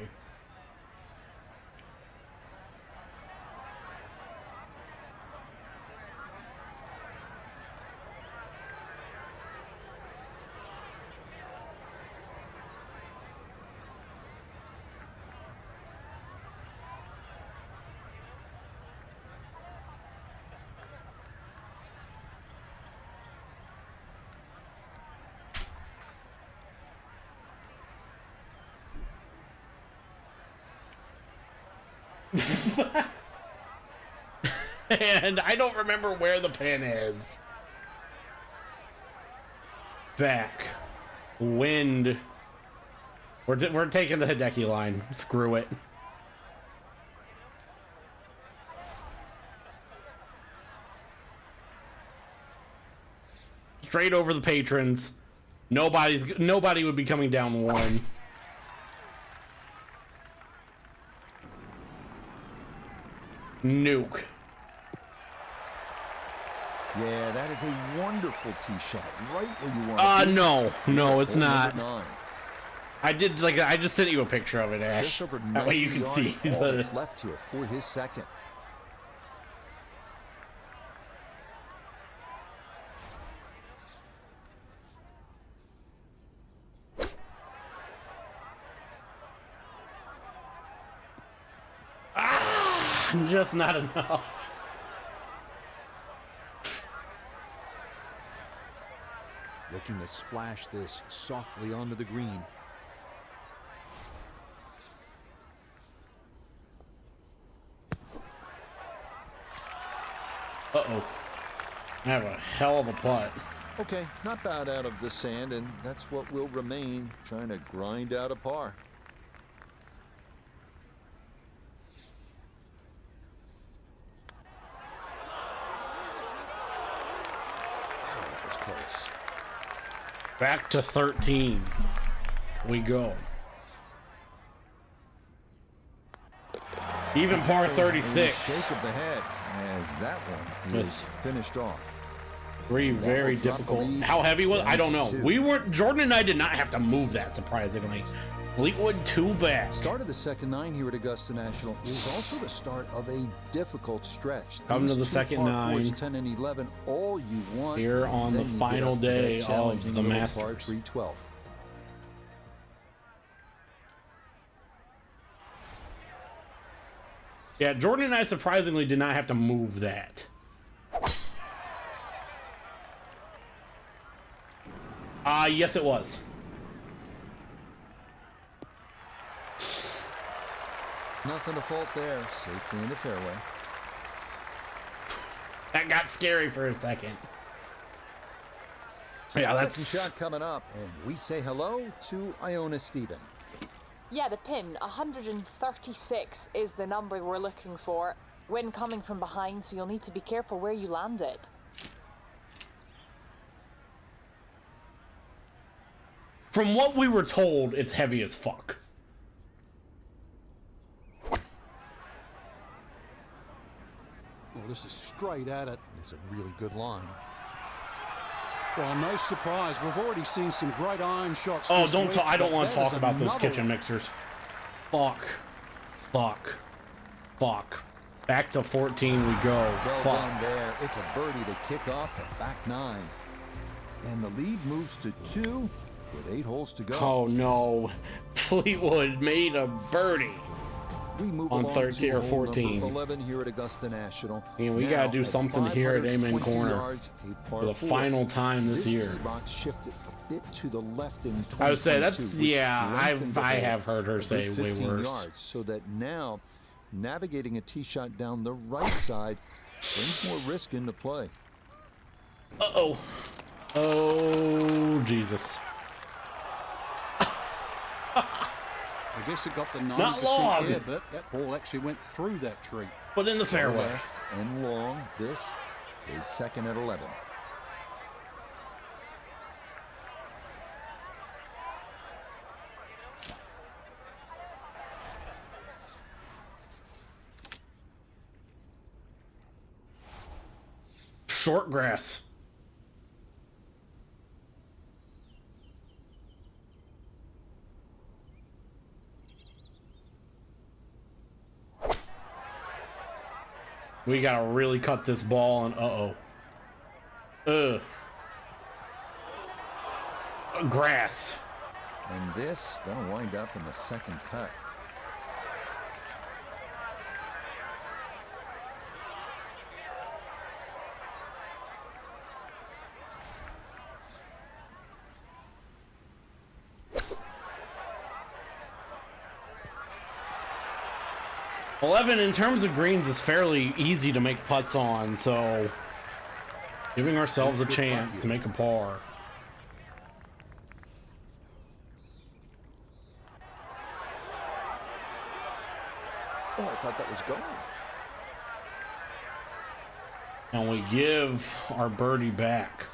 And I don't remember where the pin is. Back. Wind. We're taking the Hideki line. Screw it. Straight over the patrons. Nobody would be coming down one. Nuke. Yeah, that is a wonderful tee shot, right where you want to be. No, it's not. 9. I just sent you a picture of it, Ash. Just over That way you 90 can see yards, all the... that's left here for his second. Just not enough. Looking to splash this softly onto the green. Uh-oh. I have a hell of a putt. Okay, not bad out of the sand, and that's what will remain, trying to grind out a par. That was close. Back to 13. We go. Even par 36. Shake of the head as that one is finished off. Three very difficult. How heavy was it? I don't know. Jordan and I did not have to move that, surprisingly. Fleetwood, too bad. Start of the second 9 here at Augusta National is also the start of a difficult stretch. Come to the second 9. 10 and 11, all you want. Here on the final day of the Masters. 312. Yeah, Jordan and I surprisingly did not have to move that. Yes, it was. Nothing to fault there. Safely in the fairway. That got scary for a second. Yeah, that's Second shot coming up, and we say hello to Iona Stephen. Yeah, the pin, 136 is the number we're looking for. Wind coming from behind, so you'll need to be careful where you land it. From what we were told, it's heavy as fuck. Well, this is straight at it. It's a really good line. Well, no surprise. We've already seen some great iron shots. Oh, this week, I don't but want to that talk is about those another kitchen one. mixers. Fuck. Back to 14 we go. Well Fuck. done there. It's a birdie to kick off the back 9. And the lead moves to 2 with 8 holes to go. Oh no. Fleetwood made a birdie. We move on along 13 to or hole 14. number 11 here at Augusta National. And we Now, gotta do at something here at Amen 520 Corner yards, a par for the 4. final time this year. Tee box shifted a bit to the left in I would say that's 2022, which yeah. lengthened the I hole have heard her a say good way 15 worse. yards, so that now navigating a tee shot down the right side brings more risk into play. Uh-oh. Oh, Jesus. I guess it got the 90% Not long. air, but that ball actually went through that tree. But in the fairway. Left and long. This is second at 11. Short grass. We gotta really cut this ball and grass. And this gonna wind up in the second cut. .11 in terms of greens is fairly easy to make putts on, so giving ourselves a chance to make a par. Oh, I thought that was going. And we give our birdie back.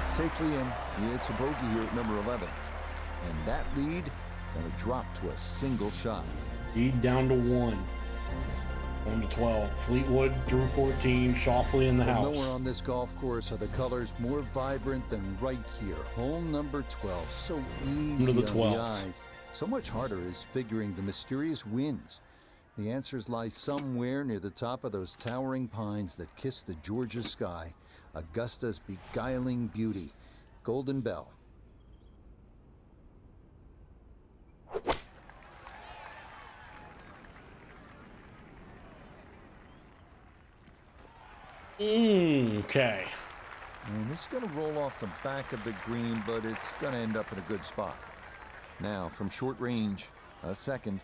Safely in. It's a bogey here at number 11. And that lead gonna drop to a single shot. Lead down to 1. 1 to 12. Fleetwood through 14. Shoffley in the Well, house. nowhere on this golf course are the colors more vibrant than right here. Hole number 12. So easy Under the on 12. the eyes. So much harder is figuring the mysterious winds. The answers lie somewhere near the top of those towering pines that kiss the Georgia sky. Augusta's beguiling beauty. Golden Bell. Okay. And this is going to roll off the back of the green, but it's going to end up in a good spot. Now, from short range, a second.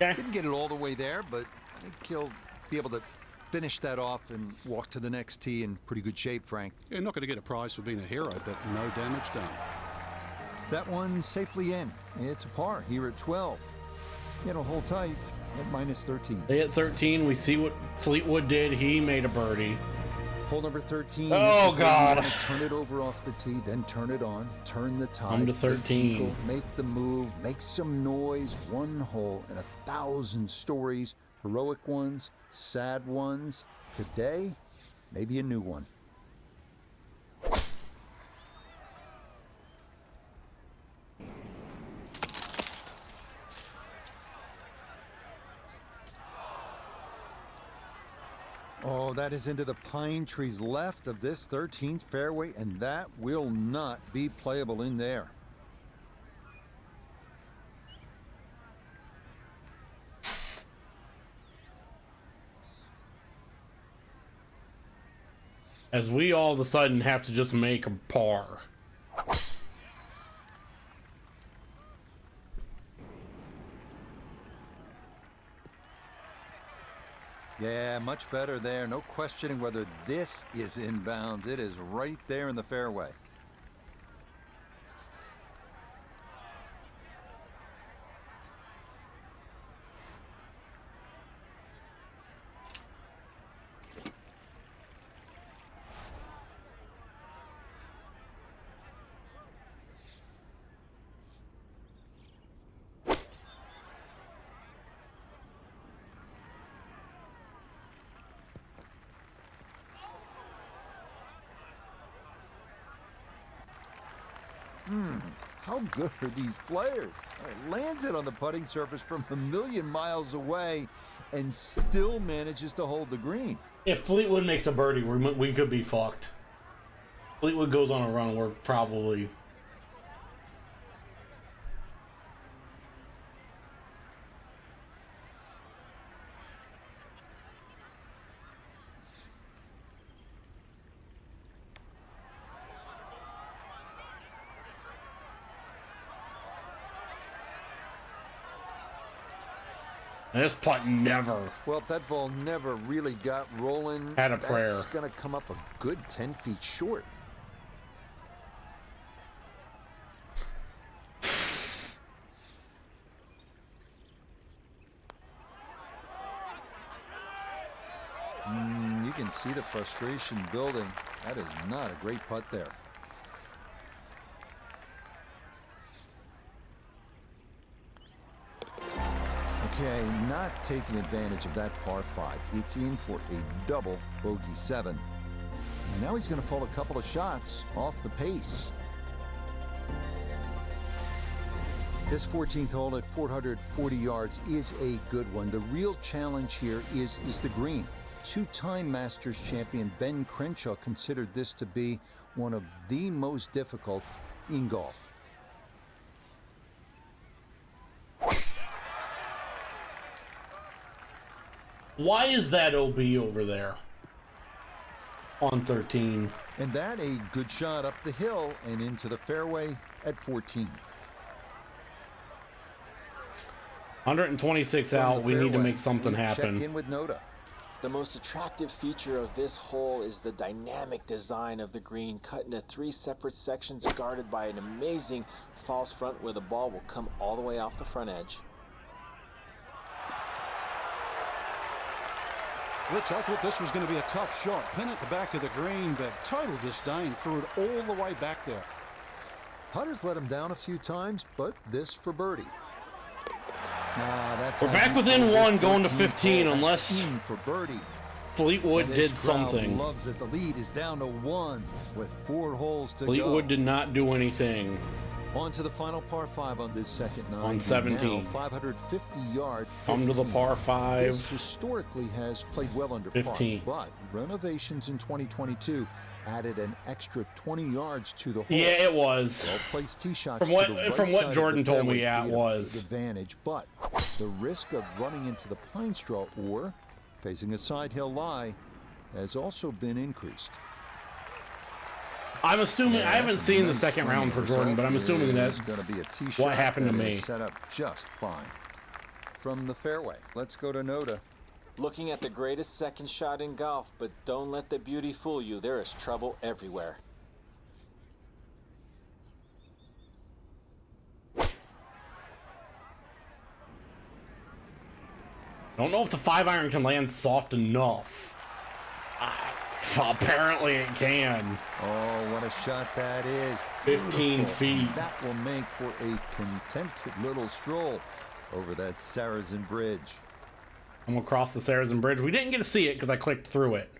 Okay. Didn't get it all the way there, but I think he'll be able to finish that off and walk to the next tee in pretty good shape, Frank. You're not going to get a prize for being a hero, but no damage done. That one safely in. It's a par here at 12. You know, hold tight at minus 13. They hit 13. We see what Fleetwood did. He made a birdie. Hole number 13. Oh, This is where God. you want to turn it over off the tee, then turn it on, turn the tide. Come to the 13. eagle, make the move, make some noise. One hole and 1,000 stories. Heroic ones, sad ones. Today, maybe a new one. Oh, that is into the pine trees left of this 13th fairway, and that will not be playable in there. As we all of a sudden have to just make a par. Yeah, much better there. No questioning whether this is inbounds. It is right there in the fairway. How good are these players? Lands it on the putting surface from a million miles away and still manages to hold the green. If Fleetwood makes a birdie, we could be fucked. Fleetwood goes on a run, we're probably... This putt never. Well, that ball never really got rolling. Had a prayer. That's going to come up a good 10 feet short. You can see the frustration building. That is not a great putt there. Okay, not taking advantage of that par 5. It's in for a double bogey 7. And now he's going to fall a couple of shots off the pace. This 14th hole at 440 yards is a good one. The real challenge here is the green. Two-time Masters champion Ben Crenshaw considered this to be one of the most difficult in golf. Why is that OB over there? On 13. And that a good shot up the hill and into the fairway at 14. 126 out. We need to make something happen. Check in with Noda. The most attractive feature of this hole is the dynamic design of the green, cut into 3 separate sections guarded by an amazing false front where the ball will come all the way off the front edge. Rich, I thought this was going to be a tough shot. Pin at the back of the green, but total disdain. Threw it all the way back there. Putter's let him down a few times, but this for birdie. That's We're back within 1 going to 15 unless for birdie. Fleetwood And did this crowd something. Loves it. The lead is down to 1 with 4 holes to Fleetwood go. did not do anything. On to the final par 5 on this second 9. On 17. Now 550 yard. Come to the 15. par 5. This historically has played well under 15. par, but renovations in 2022 added an extra 20 yards to the hole. Yeah, it was. Well-placed tee shots From what- to the right from what side of Jordan the told me, fairway yeah, it create a was. big advantage, but the risk of running into the pine straw or facing a side hill lie has also been increased. I'm assuming, I haven't That's a seen the nice second round for swing Jordan, but I'm assuming result. that's Is gonna be a tee shot what happened to that me. is set up just fine. from the fairway. Let's go to Noda. Looking at the greatest second shot in golf, but don't let the beauty fool you. There is trouble everywhere. Don't know if the 5-iron can land soft enough. Apparently it can. Oh, what a shot that is. 15 Beautiful. feet. That will make for a contented little stroll over that Saracen Bridge. I'm gonna cross the Saracen Bridge. We didn't get to see it because I clicked through it.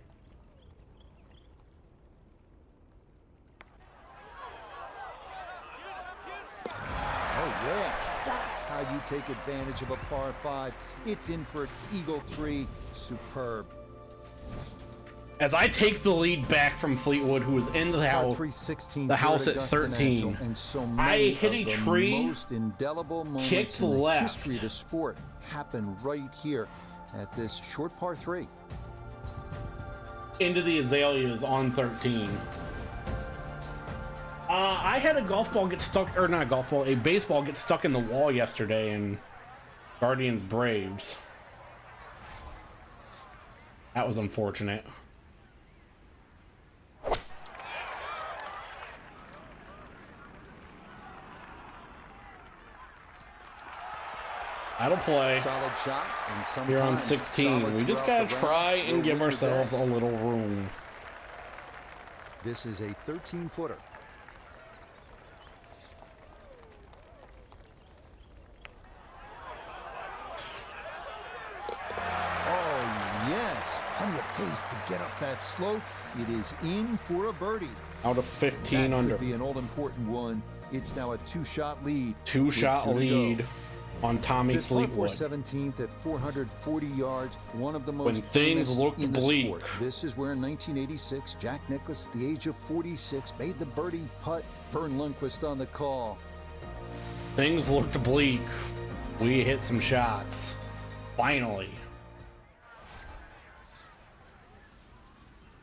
Oh, yeah. That's how you take advantage of a par 5. It's in for an Eagle 3. Superb. As I take the lead back from Fleetwood, who was in the house, the house at 13, and so I hit a the tree, most indelible moments kicked in the left. history of the sport happen right here at this short par 3. into the azaleas on 13. I had a golf ball get stuck, or not a golf ball, a baseball get stuck in the wall yesterday in Guardians Braves. That was unfortunate. That'll play. Solid shot, and Here on sometimes 16. solid We just throughout gotta the try round and will give win the ourselves day. a little room. This is a 13-footer. Oh, yes. Plenty of pace to get up that slope. It is in for a birdie. Out of 15 that under. could be an all-important one. It's now a 2-shot lead. Two-shot with 2 to go. lead on Tommy This par 4 Fleetwood. 17th at 440 yards, one of the most When things famous looked in the bleak. sport. This is where in 1986, Jack Nicklaus, at the age of 46, made the birdie putt. Vern Lundquist on the call. Things looked bleak. We hit some shots. Finally.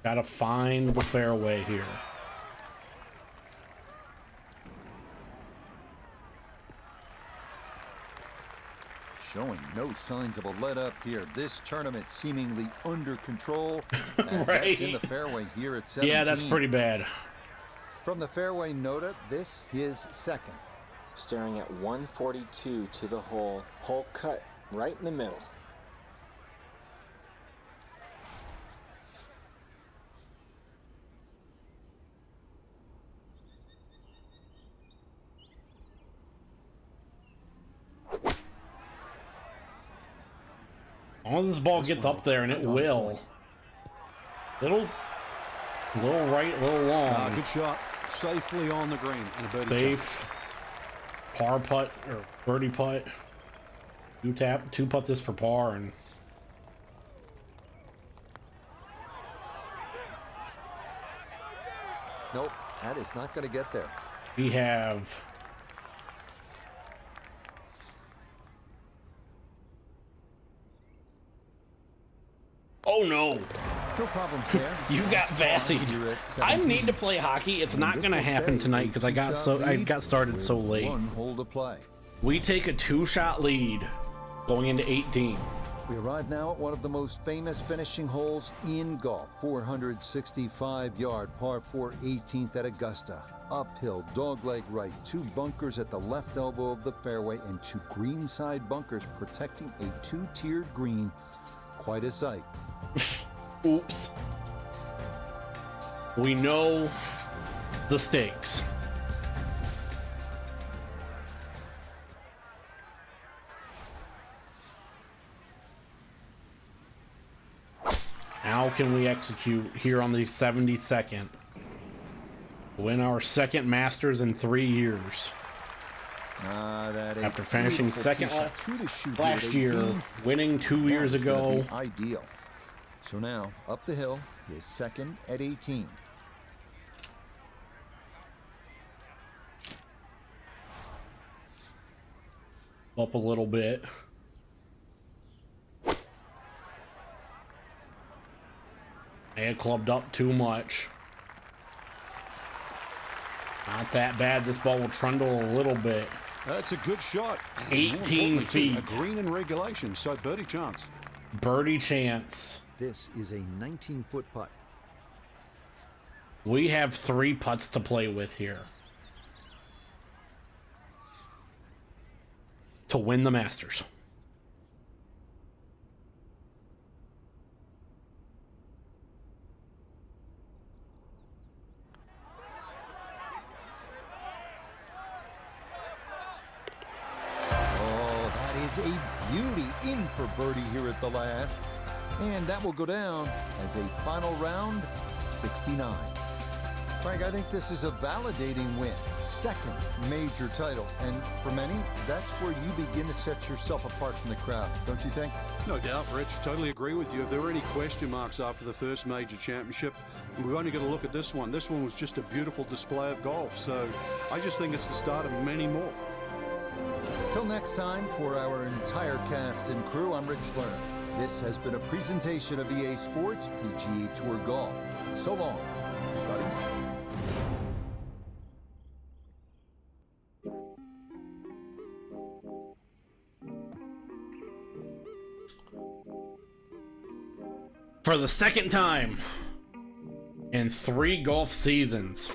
Gotta find the fairway here. Showing no signs of a let-up here. This tournament seemingly under control. As Right. That's in the fairway here at 17. Yeah, that's pretty bad. From the fairway, Noda, this is second. Staring at 142 to the hole. Hole cut right in the middle. As long as this ball gets up there, and it will. Little right, little long. Good shot. Safely on the green and a birdie Safe. Par putt or birdie putt. Two putt this for par, and Nope, that is not going to get there. we have. Oh no! No problems there. You got Here Vassied. at I 17. need to play hockey. It's not This gonna will happen stay tonight a because I got two-shot got lead started so with late. 1 hole to play. We take a 2-shot lead going into 18. We arrive now at one of the most famous finishing holes in golf. 465-yard par 4 18th at Augusta. Uphill, dogleg right, 2 bunkers at the left elbow of the fairway, and 2 greenside bunkers protecting a 2-tiered green. Quite a sight. Oops. We know the stakes. How can we execute here on the 72nd? Win our second Masters in 3 years. That After finishing beautiful second tee shot through the chute here at last year, 18. winning 2 years That's gonna ago. be ideal. So now, up the hill, his second at 18. Up a little bit. I had clubbed up too much. Not that bad. This ball will trundle a little bit. That's a good shot. 18 feet. A green in regulation, so birdie chance. Birdie chance. This is a 19-foot putt. We have 3 putts to play with here to win the Masters. Oh, that is a beauty in for birdie here at the last. And that will go down as a final round 69. Frank, I think this is a validating win. Second major title. And for many, that's where you begin to set yourself apart from the crowd, don't you think? No doubt, Rich. Totally agree with you. If there were any question marks after the first major championship, we've only got to look at this one. This one was just a beautiful display of golf. So I just think it's the start of many more. Till next time, for our entire cast and crew, I'm Rich Lerner. This has been a presentation of EA Sports PGA Tour Golf. So long, everybody. For the second time in 3 golf seasons,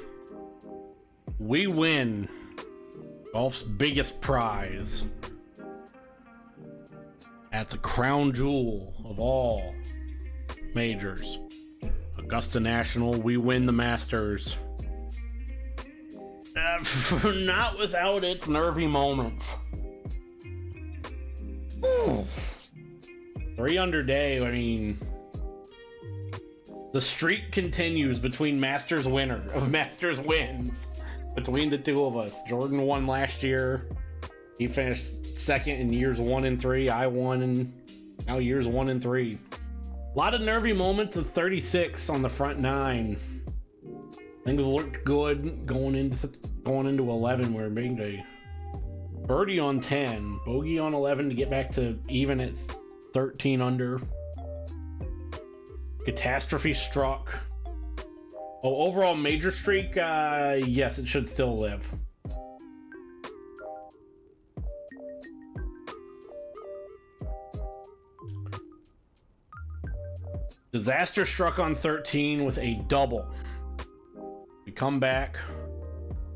we win golf's biggest prize at the crown jewel of all majors, Augusta National. We win the Masters. Not without its nervy moments. Ooh. 3 under day. I mean, the streak continues between Masters wins between the two of us. Jordan won last year. He finished second in years 1 and 3. I won in now years 1 and 3. A lot of nervy moments of 36 on the front 9. Things looked good going into 11. We're making a birdie on 10, bogey on 11 to get back to even at 13 under. Catastrophe struck. Oh, overall major streak, yes, it should still live. Disaster struck on 13 with a double. We come back,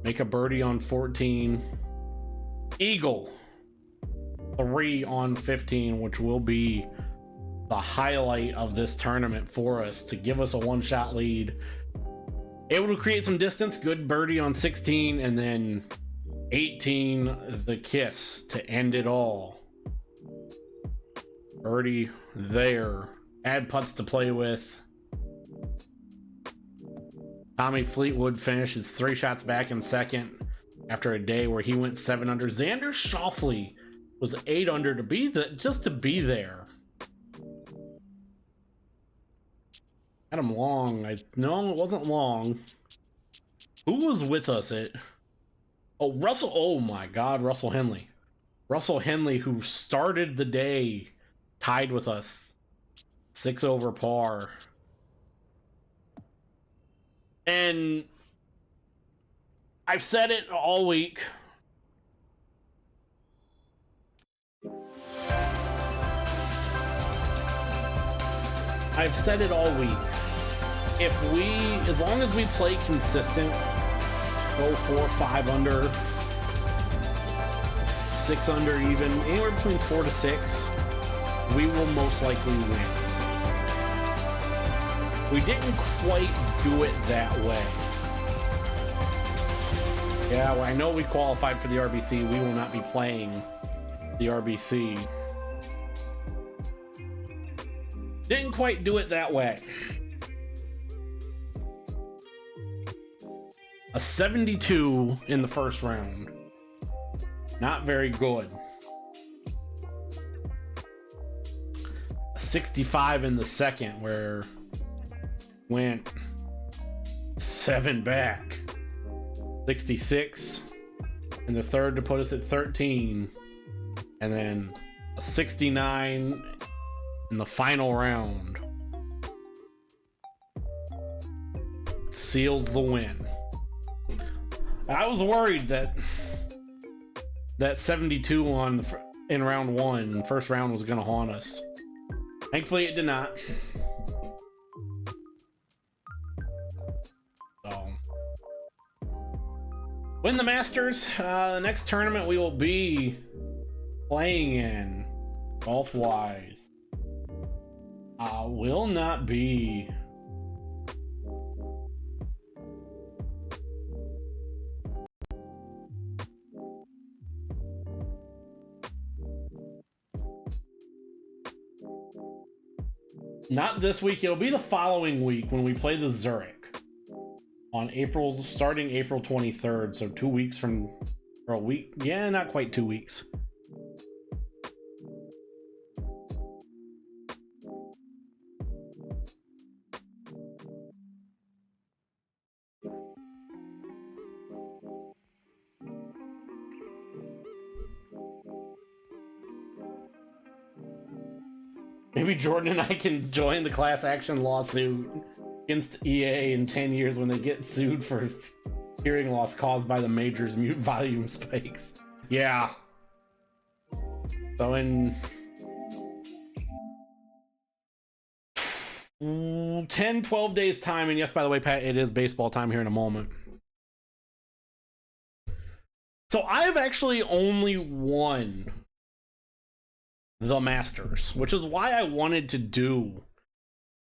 make a birdie on 14. Eagle, 3 on 15, which will be the highlight of this tournament for us to give us a 1-shot lead. Able to create some distance, good birdie on 16, and then 18, the kiss to end it all. Birdie there. Add putts to play with. Tommy Fleetwood finishes 3 shots back in second after a day where he went 7 under. Xander Schauffele was 8 under to be just to be there. Adam Long, no, it wasn't Long. Who was with us at? Oh, Russell. Oh my God, Russell Henley. Russell Henley, who started the day tied with us, 6 over par. And I've said it all week. I've said it all week. As long as we play consistent, go 4, 5 under, 6 under even, anywhere between 4 to 6, we will most likely win. We didn't quite do it that way. Yeah, well, I know we qualified for the RBC. We will not be playing the RBC. Didn't quite do it that way. A 72 in the first round. Not very good. A 65 in the second, where went 7 back. 66 in the third to put us at 13. And then a 69 in the final round. Seals the win. I was worried that that 72 on in round 1, first round, was going to haunt us. Thankfully, it did not. So, win the Masters. The next tournament we will be playing in, golf-wise, will not be not this week. It'll be the following week when we play the Zurich on starting April 23rd. So 2 weeks from, or a week. Yeah, not quite 2 weeks. Maybe Jordan and I can join the class action lawsuit against EA in 10 years when they get sued for hearing loss caused by the major's mute volume spikes. Yeah. So in 10-12 days time, and yes, by the way, Pat, it is baseball time here in a moment. So I've actually only won the Masters, which is why I wanted to do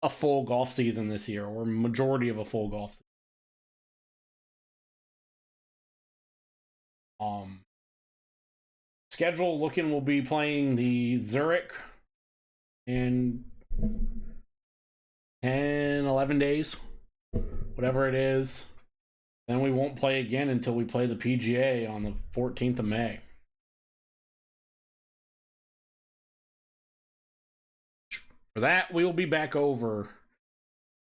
a full golf season this year, or majority of a full golf season. Schedule looking, we'll be playing the Zurich in 10-11 days, whatever it is. Then we won't play again until we play the PGA on the 14th of May. For that, we will be back over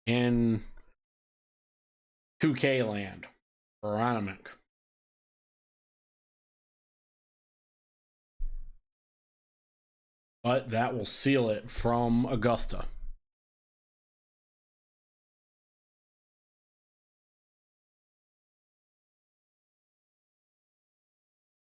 in 2K land for Aronimink. But that will seal it from Augusta.